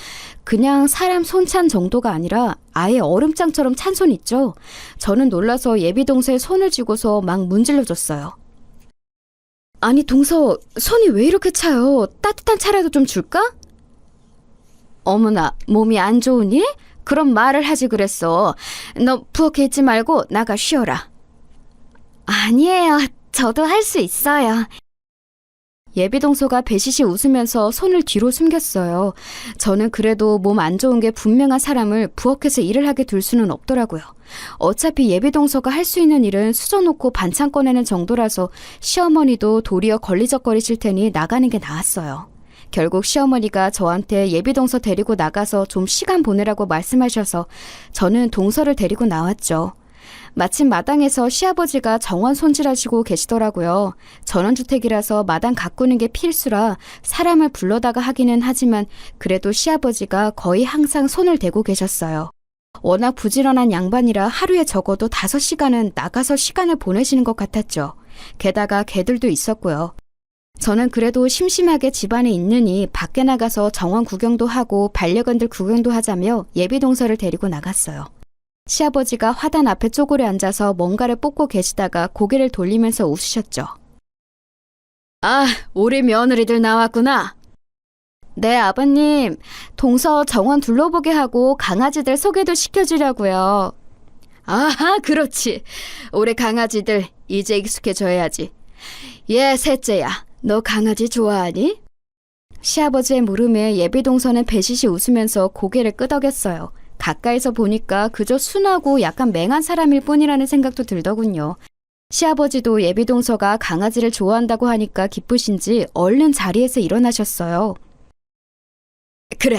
Speaker 2: 그냥 사람 손 찬 정도가 아니라 아예 얼음장처럼 찬 손 있죠. 저는 놀라서 예비동서의 손을 쥐고서 막 문질러줬어요. 아니 동서, 손이 왜 이렇게 차요? 따뜻한 차라도 좀 줄까? 어머나, 몸이 안 좋으니? 그럼 말을 하지 그랬어. 너 부엌에 있지 말고 나가 쉬어라. 아니에요. 저도 할 수 있어요. 예비동서가 배시시 웃으면서 손을 뒤로 숨겼어요. 저는 그래도 몸 안 좋은 게 분명한 사람을 부엌에서 일을 하게 둘 수는 없더라고요. 어차피 예비동서가 할 수 있는 일은 수저놓고 반찬 꺼내는 정도라서 시어머니도 도리어 걸리적거리실 테니 나가는 게 나았어요. 결국 시어머니가 저한테 예비동서 데리고 나가서 좀 시간 보내라고 말씀하셔서 저는 동서를 데리고 나왔죠. 마침 마당에서 시아버지가 정원 손질하시고 계시더라고요. 전원주택이라서 마당 가꾸는 게 필수라 사람을 불러다가 하기는 하지만 그래도 시아버지가 거의 항상 손을 대고 계셨어요. 워낙 부지런한 양반이라 하루에 적어도 5시간은 나가서 시간을 보내시는 것 같았죠. 게다가 개들도 있었고요. 저는 그래도 심심하게 집안에 있느니 밖에 나가서 정원 구경도 하고 반려견들 구경도 하자며 예비동서를 데리고 나갔어요. 시아버지가 화단 앞에 쪼그려 앉아서 뭔가를 뽑고 계시다가 고개를 돌리면서 웃으셨죠. 아, 우리 며느리들 나왔구나. 네, 아버님. 동서 정원 둘러보게 하고 강아지들 소개도 시켜주려고요. 아하, 그렇지. 우리 강아지들 이제 익숙해져야지. 예, 셋째야. 너 강아지 좋아하니? 시아버지의 물음에 예비동서는 배시시 웃으면서 고개를 끄덕였어요. 가까이서 보니까 그저 순하고 약간 맹한 사람일 뿐이라는 생각도 들더군요. 시아버지도 예비동서가 강아지를 좋아한다고 하니까 기쁘신지 얼른 자리에서 일어나셨어요. 그래,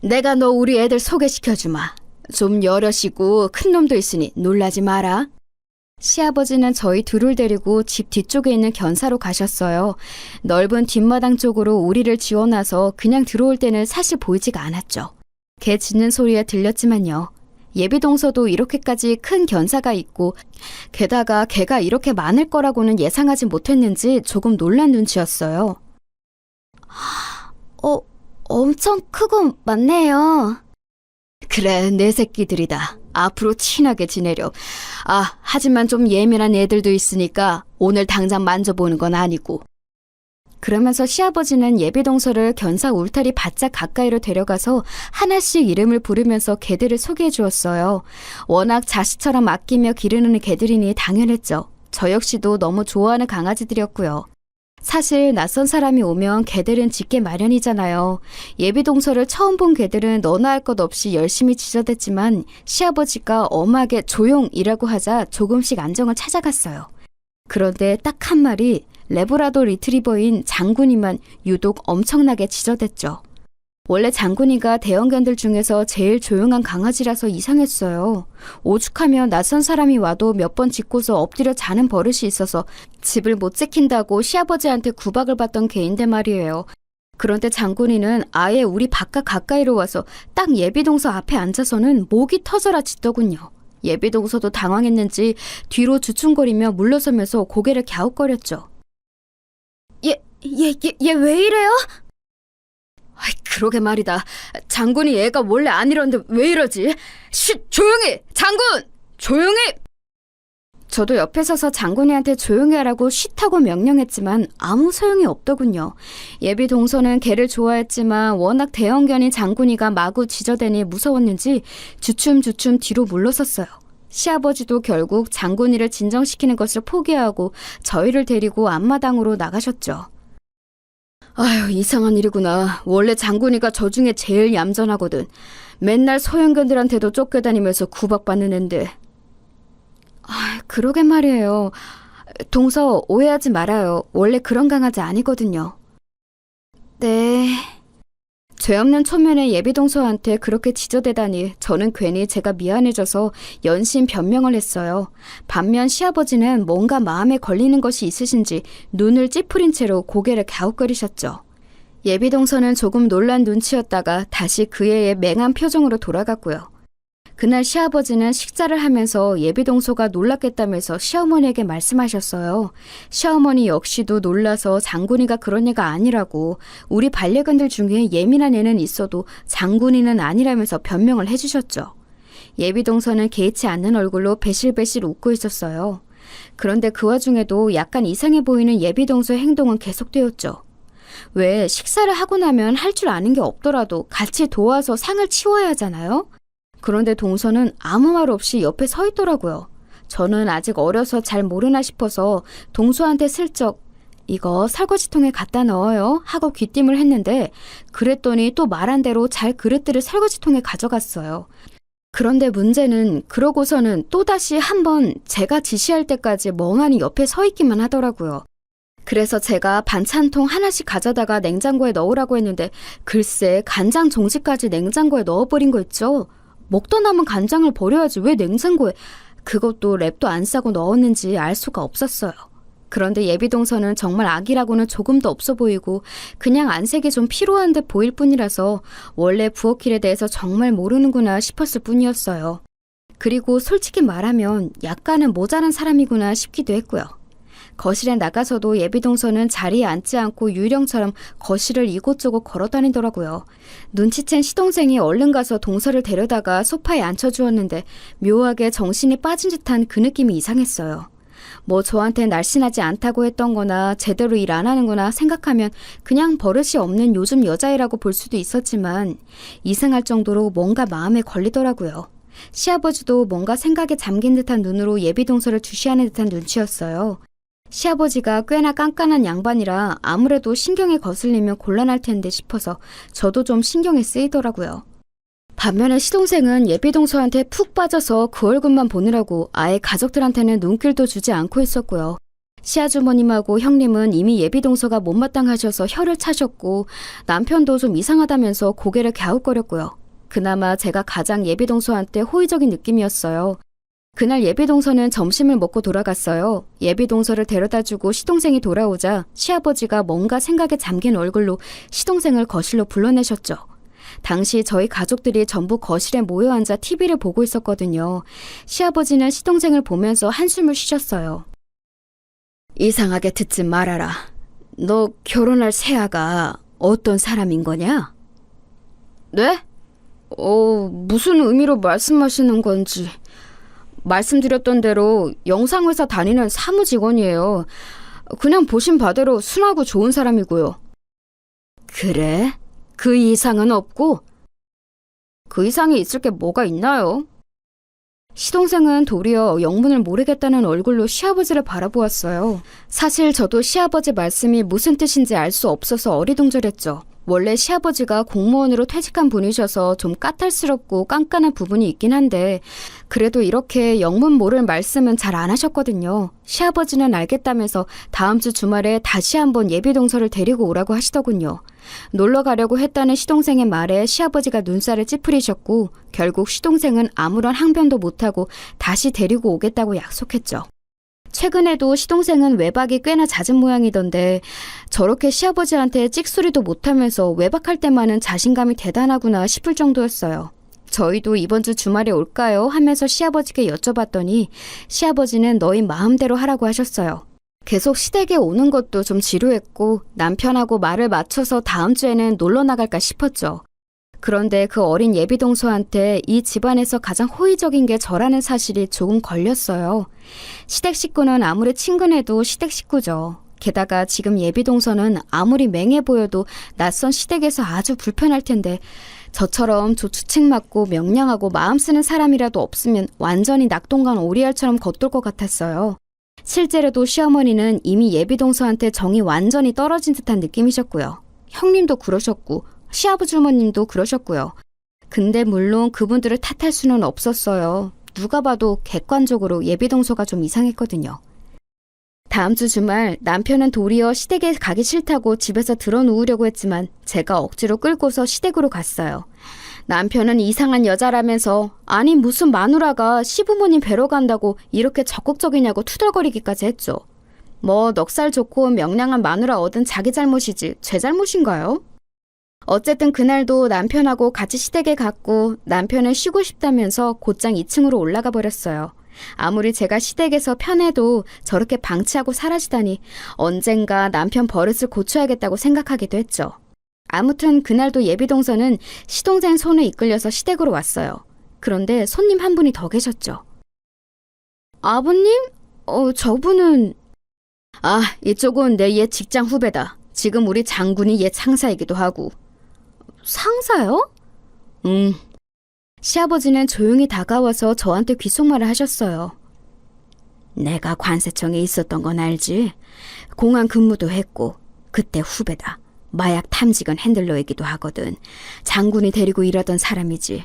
Speaker 2: 내가 너 우리 애들 소개시켜주마. 좀 여럿이고 큰 놈도 있으니 놀라지 마라. 시아버지는 저희 둘을 데리고 집 뒤쪽에 있는 견사로 가셨어요. 넓은 뒷마당 쪽으로 우리를 지어놔서 그냥 들어올 때는 사실 보이지가 않았죠. 개 짖는 소리가 들렸지만요. 예비동서도 이렇게까지 큰 견사가 있고 게다가 개가 이렇게 많을 거라고는 예상하지 못했는지 조금 놀란 눈치였어요. 엄청 크고 많네요. 그래, 내 새끼들이다. 앞으로 친하게 지내려. 하지만 좀 예민한 애들도 있으니까 오늘 당장 만져보는 건 아니고. 그러면서 시아버지는 예비동서를 견사 울타리 바짝 가까이로 데려가서 하나씩 이름을 부르면서 개들을 소개해 주었어요. 워낙 자식처럼 아끼며 기르는 개들이니 당연했죠. 저 역시도 너무 좋아하는 강아지들이었고요. 사실 낯선 사람이 오면 개들은 짖게 마련이잖아요. 예비동서를 처음 본 개들은 너나 할 것 없이 열심히 짖어댔지만 시아버지가 엄하게 조용이라고 하자 조금씩 안정을 찾아갔어요. 그런데 딱 한 마리 레브라도 리트리버인 장군이만 유독 엄청나게 짖어댔죠. 원래 장군이가 대형견들 중에서 제일 조용한 강아지라서 이상했어요. 오죽하면 낯선 사람이 와도 몇 번 짖고서 엎드려 자는 버릇이 있어서 집을 못 지킨다고 시아버지한테 구박을 받던 개인데 말이에요. 그런데 장군이는 아예 우리 바깥 가까이로 와서 딱 예비동서 앞에 앉아서는 목이 터져라 짖더군요. 예비동서도 당황했는지 뒤로 주춤거리며 물러서면서 고개를 갸웃거렸죠. 얘 왜 이래요? 그러게 말이다. 장군이 얘가 원래 안 이러는데 왜 이러지? 쉿! 조용히! 장군! 조용히! 저도 옆에 서서 장군이한테 조용히 하라고 쉿하고 명령했지만 아무 소용이 없더군요. 예비 동서는 개를 좋아했지만 워낙 대형견인 장군이가 마구 짖어대니 무서웠는지 주춤주춤 뒤로 물러섰어요. 시아버지도 결국 장군이를 진정시키는 것을 포기하고 저희를 데리고 앞마당으로 나가셨죠. 아휴, 이상한 일이구나. 원래 장군이가 저 중에 제일 얌전하거든. 맨날 소형견들한테도 쫓겨다니면서 구박받는 앤데. 그러게 말이에요. 동서, 오해하지 말아요. 원래 그런 강아지 아니거든요. 네. 죄 없는 초면에 예비동서한테 그렇게 짖어대다니 저는 괜히 제가 미안해져서 연신 변명을 했어요. 반면 시아버지는 뭔가 마음에 걸리는 것이 있으신지 눈을 찌푸린 채로 고개를 갸웃거리셨죠. 예비동서는 조금 놀란 눈치였다가 다시 그의 맹한 표정으로 돌아갔고요. 그날 시아버지는 식사를 하면서 예비동서가 놀랐겠다면서 시어머니에게 말씀하셨어요. 시어머니 역시도 놀라서 장군이가 그런 애가 아니라고, 우리 반려견들 중에 예민한 애는 있어도 장군이는 아니라면서 변명을 해주셨죠. 예비동서는 개의치 않는 얼굴로 배실배실 웃고 있었어요. 그런데 그 와중에도 약간 이상해 보이는 예비동서의 행동은 계속되었죠. 왜 식사를 하고 나면 할 줄 아는 게 없더라도 같이 도와서 상을 치워야 하잖아요? 그런데 동서는 아무 말 없이 옆에 서 있더라고요. 저는 아직 어려서 잘 모르나 싶어서 동서한테 슬쩍 이거 설거지통에 갖다 넣어요 하고 귀띔을 했는데 그랬더니 또 말한 대로 잘 그릇들을 설거지통에 가져갔어요. 그런데 문제는 그러고서는 또다시 한번 제가 지시할 때까지 멍하니 옆에 서 있기만 하더라고요. 그래서 제가 반찬통 하나씩 가져다가 냉장고에 넣으라고 했는데 글쎄 간장 종지까지 냉장고에 넣어버린 거 있죠? 먹다 남은 간장을 버려야지 왜 냉장고에, 그것도 랩도 안 싸고 넣었는지 알 수가 없었어요. 그런데 예비동서는 정말 아기라고는 조금도 없어 보이고 그냥 안색이 좀 피로한 듯 보일 뿐이라서 원래 부엌일에 대해서 정말 모르는구나 싶었을 뿐이었어요. 그리고 솔직히 말하면 약간은 모자란 사람이구나 싶기도 했고요. 거실에 나가서도 예비동서는 자리에 앉지 않고 유령처럼 거실을 이곳저곳 걸어다니더라고요. 눈치챈 시동생이 얼른 가서 동서를 데려다가 소파에 앉혀주었는데 묘하게 정신이 빠진 듯한 그 느낌이 이상했어요. 뭐 저한테 날씬하지 않다고 했던 거나 제대로 일 안 하는 거나 생각하면 그냥 버릇이 없는 요즘 여자애라고 볼 수도 있었지만 이상할 정도로 뭔가 마음에 걸리더라고요. 시아버지도 뭔가 생각에 잠긴 듯한 눈으로 예비동서를 주시하는 듯한 눈치였어요. 시아버지가 꽤나 깐깐한 양반이라 아무래도 신경에 거슬리면 곤란할 텐데 싶어서 저도 좀 신경이 쓰이더라고요. 반면에 시동생은 예비동서한테 푹 빠져서 그 얼굴만 보느라고 아예 가족들한테는 눈길도 주지 않고 있었고요. 시아주머님하고 형님은 이미 예비동서가 못마땅하셔서 혀를 차셨고 남편도 좀 이상하다면서 고개를 갸웃거렸고요. 그나마 제가 가장 예비동서한테 호의적인 느낌이었어요. 그날 예비동서는 점심을 먹고 돌아갔어요. 예비동서를 데려다주고 시동생이 돌아오자 시아버지가 뭔가 생각에 잠긴 얼굴로 시동생을 거실로 불러내셨죠. 당시 저희 가족들이 전부 거실에 모여 앉아 TV를 보고 있었거든요. 시아버지는 시동생을 보면서 한숨을 쉬셨어요. 이상하게 듣지 말아라. 너 결혼할 새아가 어떤 사람인 거냐? 네? 무슨 의미로 말씀하시는 건지. 말씀드렸던 대로 영상회사 다니는 사무직원이에요. 그냥 보신 바대로 순하고 좋은 사람이고요. 그래? 그 이상은 없고? 그 이상이 있을 게 뭐가 있나요? 시동생은 도리어 영문을 모르겠다는 얼굴로 시아버지를 바라보았어요. 사실 저도 시아버지 말씀이 무슨 뜻인지 알 수 없어서 어리둥절했죠. 원래 시아버지가 공무원으로 퇴직한 분이셔서 좀 까탈스럽고 깐깐한 부분이 있긴 한데 그래도 이렇게 영문 모를 말씀은 잘 안 하셨거든요. 시아버지는 알겠다면서 다음 주 주말에 다시 한번 예비동서를 데리고 오라고 하시더군요. 놀러 가려고 했다는 시동생의 말에 시아버지가 눈살을 찌푸리셨고 결국 시동생은 아무런 항변도 못하고 다시 데리고 오겠다고 약속했죠. 최근에도 시동생은 외박이 꽤나 잦은 모양이던데 저렇게 시아버지한테 찍소리도 못하면서 외박할 때만은 자신감이 대단하구나 싶을 정도였어요. 저희도 이번 주 주말에 올까요? 하면서 시아버지께 여쭤봤더니 시아버지는 너희 마음대로 하라고 하셨어요. 계속 시댁에 오는 것도 좀 지루했고 남편하고 말을 맞춰서 다음 주에는 놀러 나갈까 싶었죠. 그런데 그 어린 예비동서한테 이 집안에서 가장 호의적인 게 저라는 사실이 조금 걸렸어요. 시댁 식구는 아무리 친근해도 시댁 식구죠. 게다가 지금 예비동서는 아무리 맹해 보여도 낯선 시댁에서 아주 불편할 텐데 저처럼 조추측맞고 명량하고 마음 쓰는 사람이라도 없으면 완전히 낙동강 오리알처럼 겉돌 것 같았어요. 실제로도 시어머니는 이미 예비동서한테 정이 완전히 떨어진 듯한 느낌이셨고요. 형님도 그러셨고 시아버지 어머님도 그러셨고요. 근데 물론 그분들을 탓할 수는 없었어요. 누가 봐도 객관적으로 예비동서가 좀 이상했거든요. 다음 주 주말 남편은 도리어 시댁에 가기 싫다고 집에서 드러누우려고 했지만 제가 억지로 끌고서 시댁으로 갔어요. 남편은 이상한 여자라면서 아니 무슨 마누라가 시부모님 뵈러 간다고 이렇게 적극적이냐고 투덜거리기까지 했죠. 뭐 넉살 좋고 명량한 마누라 얻은 자기 잘못이지 제 잘못인가요? 어쨌든 그날도 남편하고 같이 시댁에 갔고 남편은 쉬고 싶다면서 곧장 2층으로 올라가 버렸어요. 아무리 제가 시댁에서 편해도 저렇게 방치하고 사라지다니 언젠가 남편 버릇을 고쳐야겠다고 생각하기도 했죠. 아무튼 그날도 예비동서는 시동생 손에 이끌려서 시댁으로 왔어요. 그런데 손님 한 분이 더 계셨죠. 아버님? 저분은... 이쪽은 내 옛 직장 후배다. 지금 우리 장군이 옛 상사이기도 하고. 상사요? 시아버지는 조용히 다가와서 저한테 귓속말을 하셨어요. 내가 관세청에 있었던 건 알지? 공안 근무도 했고 그때 후배다. 마약 탐지견 핸들러이기도 하거든. 장군이 데리고 일하던 사람이지.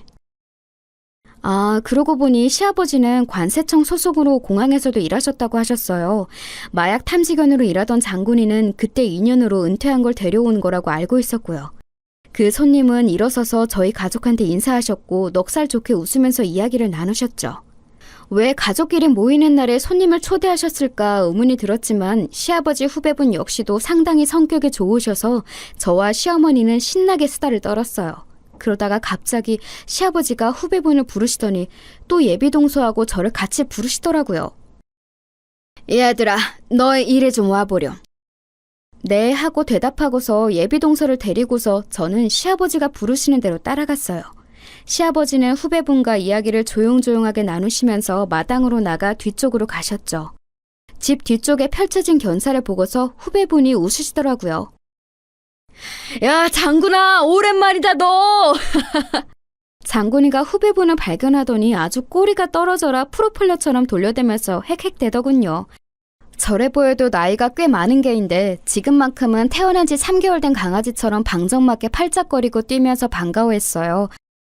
Speaker 2: 그러고 보니 시아버지는 관세청 소속으로 공항에서도 일하셨다고 하셨어요. 마약 탐지견으로 일하던 장군이는 그때 인연으로 은퇴한 걸 데려온 거라고 알고 있었고요. 그 손님은 일어서서 저희 가족한테 인사하셨고 넉살 좋게 웃으면서 이야기를 나누셨죠. 왜 가족끼리 모이는 날에 손님을 초대하셨을까 의문이 들었지만 시아버지 후배분 역시도 상당히 성격이 좋으셔서 저와 시어머니는 신나게 수다를 떨었어요. 그러다가 갑자기 시아버지가 후배분을 부르시더니 또 예비동서하고 저를 같이 부르시더라고요. 얘들아, 너의 일에 좀 와보렴. 네 하고 대답하고서 예비동서를 데리고서 저는 시아버지가 부르시는 대로 따라갔어요. 시아버지는 후배분과 이야기를 조용조용하게 나누시면서 마당으로 나가 뒤쪽으로 가셨죠. 집 뒤쪽에 펼쳐진 견사를 보고서 후배분이 웃으시더라고요. 야, 장군아, 오랜만이다 너. 장군이가 후배분을 발견하더니 아주 꼬리가 떨어져라 프로펠러처럼 돌려대면서 헥헥대더군요. 저래 보여도 나이가 꽤 많은 개인데 지금만큼은 태어난 지 3개월 된 강아지처럼 방정맞게 팔짝거리고 뛰면서 반가워했어요.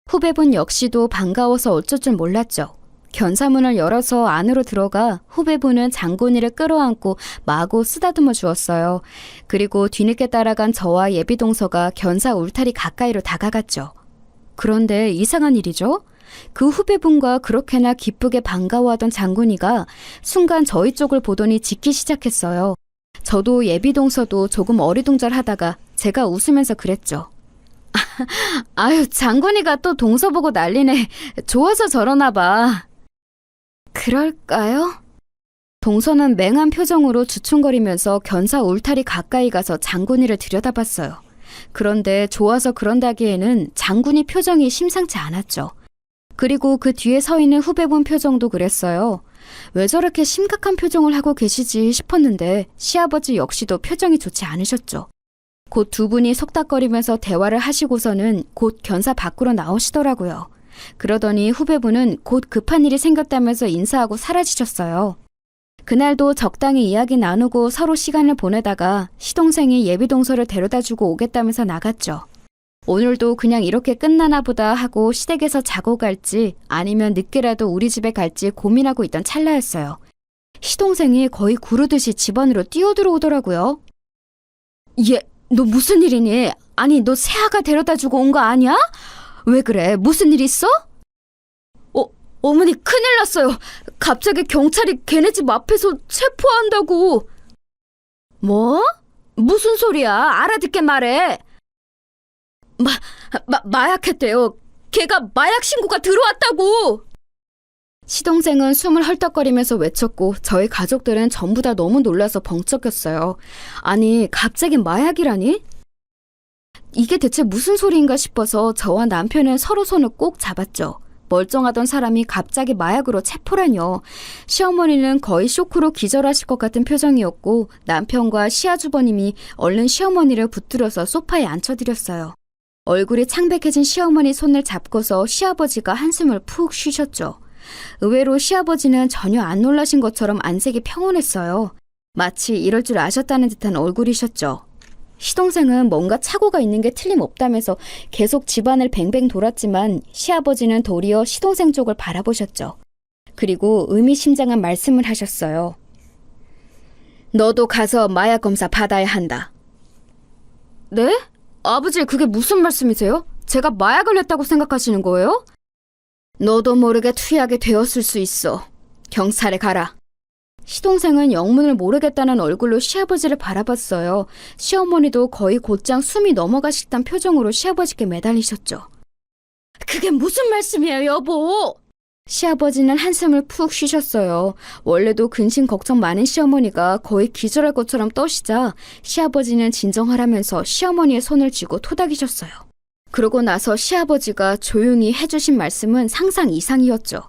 Speaker 2: 후배분 역시도 반가워서 어쩔 줄 몰랐죠. 견사문을 열어서 안으로 들어가 후배분은 장군이를 끌어안고 마구 쓰다듬어 주었어요. 그리고 뒤늦게 따라간 저와 예비동서가 견사 울타리 가까이로 다가갔죠. 그런데 이상한 일이죠. 그 후배분과 그렇게나 기쁘게 반가워하던 장군이가 순간 저희 쪽을 보더니 짖기 시작했어요. 저도 예비동서도 조금 어리둥절하다가 제가 웃으면서 그랬죠. 아유, 장군이가 또 동서 보고 난리네. 좋아서 저러나 봐. 그럴까요? 동서는 맹한 표정으로 주춤거리면서 견사 울타리 가까이 가서 장군이를 들여다봤어요. 그런데 좋아서 그런다기에는 장군이 표정이 심상치 않았죠. 그리고 그 뒤에 서 있는 후배분 표정도 그랬어요. 왜 저렇게 심각한 표정을 하고 계시지 싶었는데 시아버지 역시도 표정이 좋지 않으셨죠. 곧 두 분이 속닥거리면서 대화를 하시고서는 곧 견사 밖으로 나오시더라고요. 그러더니 후배분은 곧 급한 일이 생겼다면서 인사하고 사라지셨어요. 그날도 적당히 이야기 나누고 서로 시간을 보내다가 시동생이 예비동서를 데려다주고 오겠다면서 나갔죠. 오늘도 그냥 이렇게 끝나나 보다 하고 시댁에서 자고 갈지 아니면 늦게라도 우리 집에 갈지 고민하고 있던 찰나였어요. 시동생이 거의 구르듯이 집 안으로 뛰어들어오더라고요. 얘, 너 무슨 일이니? 아니, 너 새아가 데려다주고 온 거 아니야? 왜 그래? 무슨 일 있어? 어머니 큰일 났어요. 갑자기 경찰이 걔네 집 앞에서 체포한다고. 뭐? 무슨 소리야? 알아듣게 말해. 마약했대요. 걔가 마약 신고가 들어왔다고. 시동생은 숨을 헐떡거리면서 외쳤고 저희 가족들은 전부 다 너무 놀라서 벙쩍였어요. 아니, 갑자기 마약이라니? 이게 대체 무슨 소리인가 싶어서 저와 남편은 서로 손을 꼭 잡았죠. 멀쩡하던 사람이 갑자기 마약으로 체포라뇨. 시어머니는 거의 쇼크로 기절하실 것 같은 표정이었고 남편과 시아주버님이 얼른 시어머니를 붙들어서 소파에 앉혀드렸어요. 얼굴이 창백해진 시어머니 손을 잡고서 시아버지가 한숨을 푹 쉬셨죠. 의외로 시아버지는 전혀 안 놀라신 것처럼 안색이 평온했어요. 마치 이럴 줄 아셨다는 듯한 얼굴이셨죠. 시동생은 뭔가 착오가 있는 게 틀림없다면서 계속 집안을 뱅뱅 돌았지만 시아버지는 도리어 시동생 쪽을 바라보셨죠. 그리고 의미심장한 말씀을 하셨어요. 너도 가서 마약 검사 받아야 한다. 네? 아버지, 그게 무슨 말씀이세요? 제가 마약을 했다고 생각하시는 거예요? 너도 모르게 투약이 되었을 수 있어. 경찰에 가라. 시동생은 영문을 모르겠다는 얼굴로 시아버지를 바라봤어요. 시어머니도 거의 곧장 숨이 넘어가실 듯한 표정으로 시아버지께 매달리셨죠. 그게 무슨 말씀이에요, 여보? 시아버지는 한숨을 푹 쉬셨어요. 원래도 근심 걱정 많은 시어머니가 거의 기절할 것처럼 떠시자 시아버지는 진정하라면서 시어머니의 손을 쥐고 토닥이셨어요. 그러고 나서 시아버지가 조용히 해주신 말씀은 상상 이상이었죠.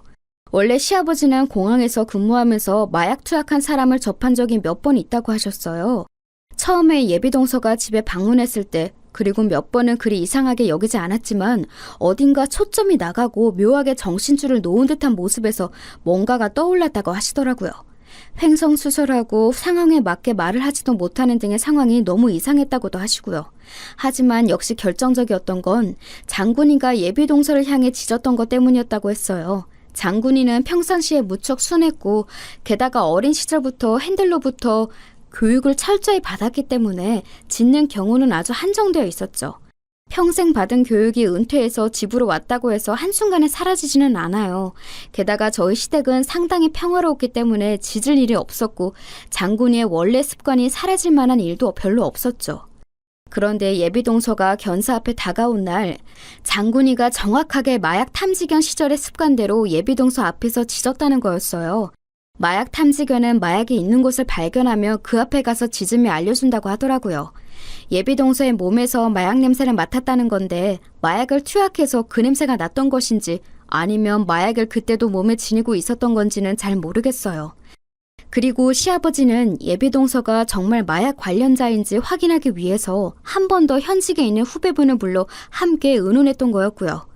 Speaker 2: 원래 시아버지는 공항에서 근무하면서 마약 투약한 사람을 접한 적이 몇 번 있다고 하셨어요. 처음에 예비동서가 집에 방문했을 때 그리고 몇 번은 그리 이상하게 여기지 않았지만 어딘가 초점이 나가고 묘하게 정신줄을 놓은 듯한 모습에서 뭔가가 떠올랐다고 하시더라고요. 횡성수설하고 상황에 맞게 말을 하지도 못하는 등의 상황이 너무 이상했다고도 하시고요. 하지만 역시 결정적이었던 건 장군이가 예비동서를 향해 짖었던 것 때문이었다고 했어요. 장군이는 평상시에 무척 순했고 게다가 어린 시절부터 핸들로부터 교육을 철저히 받았기 때문에 짖는 경우는 아주 한정되어 있었죠. 평생 받은 교육이 은퇴해서 집으로 왔다고 해서 한순간에 사라지지는 않아요. 게다가 저희 시댁은 상당히 평화로웠기 때문에 짖을 일이 없었고 장군이의 원래 습관이 사라질 만한 일도 별로 없었죠. 그런데 예비동서가 견사 앞에 다가온 날 장군이가 정확하게 마약 탐지견 시절의 습관대로 예비동서 앞에서 짖었다는 거였어요. 마약 탐지견은 마약이 있는 곳을 발견하며 그 앞에 가서 짖으며 알려준다고 하더라고요. 예비동서의 몸에서 마약 냄새를 맡았다는 건데 마약을 투약해서 그 냄새가 났던 것인지 아니면 마약을 그때도 몸에 지니고 있었던 건지는 잘 모르겠어요. 그리고 시아버지는 예비동서가 정말 마약 관련자인지 확인하기 위해서 한 번 더 현직에 있는 후배분을 불러 함께 의논했던 거였고요.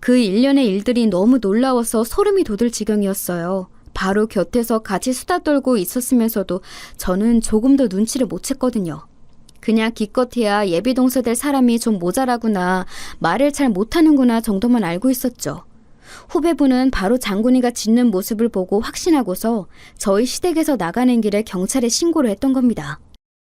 Speaker 2: 그 일련의 일들이 너무 놀라워서 소름이 돋을 지경이었어요. 바로 곁에서 같이 수다 떨고 있었으면서도 저는 조금도 눈치를 못 챘거든요. 그냥 기껏해야 예비동서 될 사람이 좀 모자라구나, 말을 잘 못하는구나 정도만 알고 있었죠. 후배분은 바로 장군이가 짖는 모습을 보고 확신하고서 저희 시댁에서 나가는 길에 경찰에 신고를 했던 겁니다.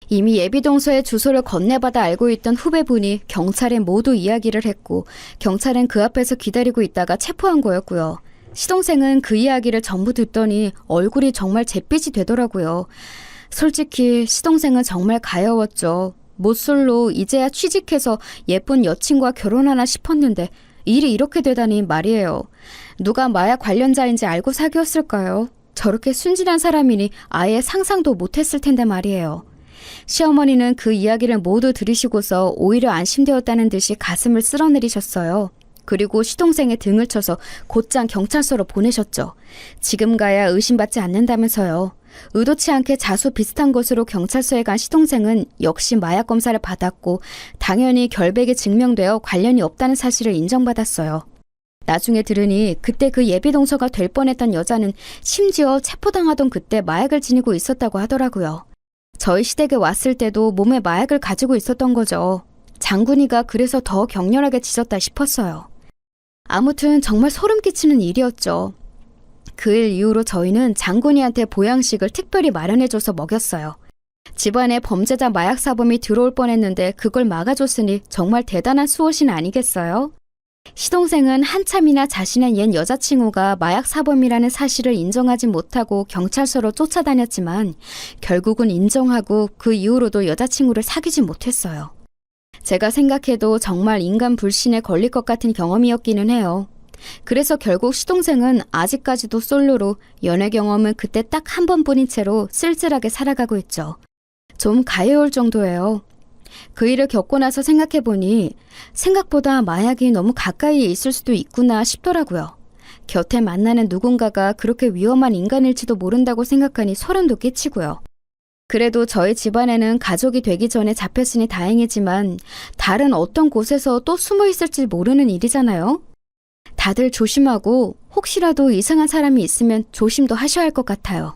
Speaker 2: 이미 예비동서의 주소를 건네받아 알고 있던 후배분이 경찰에 모두 이야기를 했고 경찰은 그 앞에서 기다리고 있다가 체포한 거였고요. 시동생은 그 이야기를 전부 듣더니 얼굴이 정말 잿빛이 되더라고요. 솔직히 시동생은 정말 가여웠죠. 모쏠로 이제야 취직해서 예쁜 여친과 결혼하나 싶었는데 일이 이렇게 되다니 말이에요. 누가 마약 관련자인지 알고 사귀었을까요? 저렇게 순진한 사람이니 아예 상상도 못했을 텐데 말이에요. 시어머니는 그 이야기를 모두 들으시고서 오히려 안심되었다는 듯이 가슴을 쓸어내리셨어요. 그리고 시동생의 등을 쳐서 곧장 경찰서로 보내셨죠. 지금 가야 의심받지 않는다면서요. 의도치 않게 자수 비슷한 곳으로 경찰서에 간 시동생은 역시 마약 검사를 받았고 당연히 결백이 증명되어 관련이 없다는 사실을 인정받았어요. 나중에 들으니 그때 그 예비동서가 될 뻔했던 여자는 심지어 체포당하던 그때 마약을 지니고 있었다고 하더라고요. 저희 시댁에 왔을 때도 몸에 마약을 가지고 있었던 거죠. 장군이가 그래서 더 격렬하게 짖었다 싶었어요. 아무튼 정말 소름 끼치는 일이었죠. 그 일 이후로 저희는 장군이한테 보양식을 특별히 마련해줘서 먹였어요. 집안에 범죄자 마약 사범이 들어올 뻔했는데 그걸 막아줬으니 정말 대단한 수호신 아니겠어요? 시동생은 한참이나 자신의 옛 여자친구가 마약 사범이라는 사실을 인정하지 못하고 경찰서로 쫓아다녔지만 결국은 인정하고 그 이후로도 여자친구를 사귀지 못했어요. 제가 생각해도 정말 인간 불신에 걸릴 것 같은 경험이었기는 해요. 그래서 결국 시동생은 아직까지도 솔로로 연애 경험은 그때 딱 한 번뿐인 채로 쓸쓸하게 살아가고 있죠. 좀 가여울 정도예요. 그 일을 겪고 나서 생각해보니 생각보다 마약이 너무 가까이에 있을 수도 있구나 싶더라고요. 곁에 만나는 누군가가 그렇게 위험한 인간일지도 모른다고 생각하니 소름도 끼치고요. 그래도 저희 집안에는 가족이 되기 전에 잡혔으니 다행이지만 다른 어떤 곳에서 또 숨어 있을지 모르는 일이잖아요. 다들 조심하고 혹시라도 이상한 사람이 있으면 조심도 하셔야 할 것 같아요.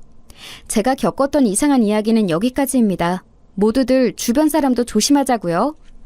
Speaker 2: 제가 겪었던 이상한 이야기는 여기까지입니다. 모두들 주변 사람도 조심하자고요.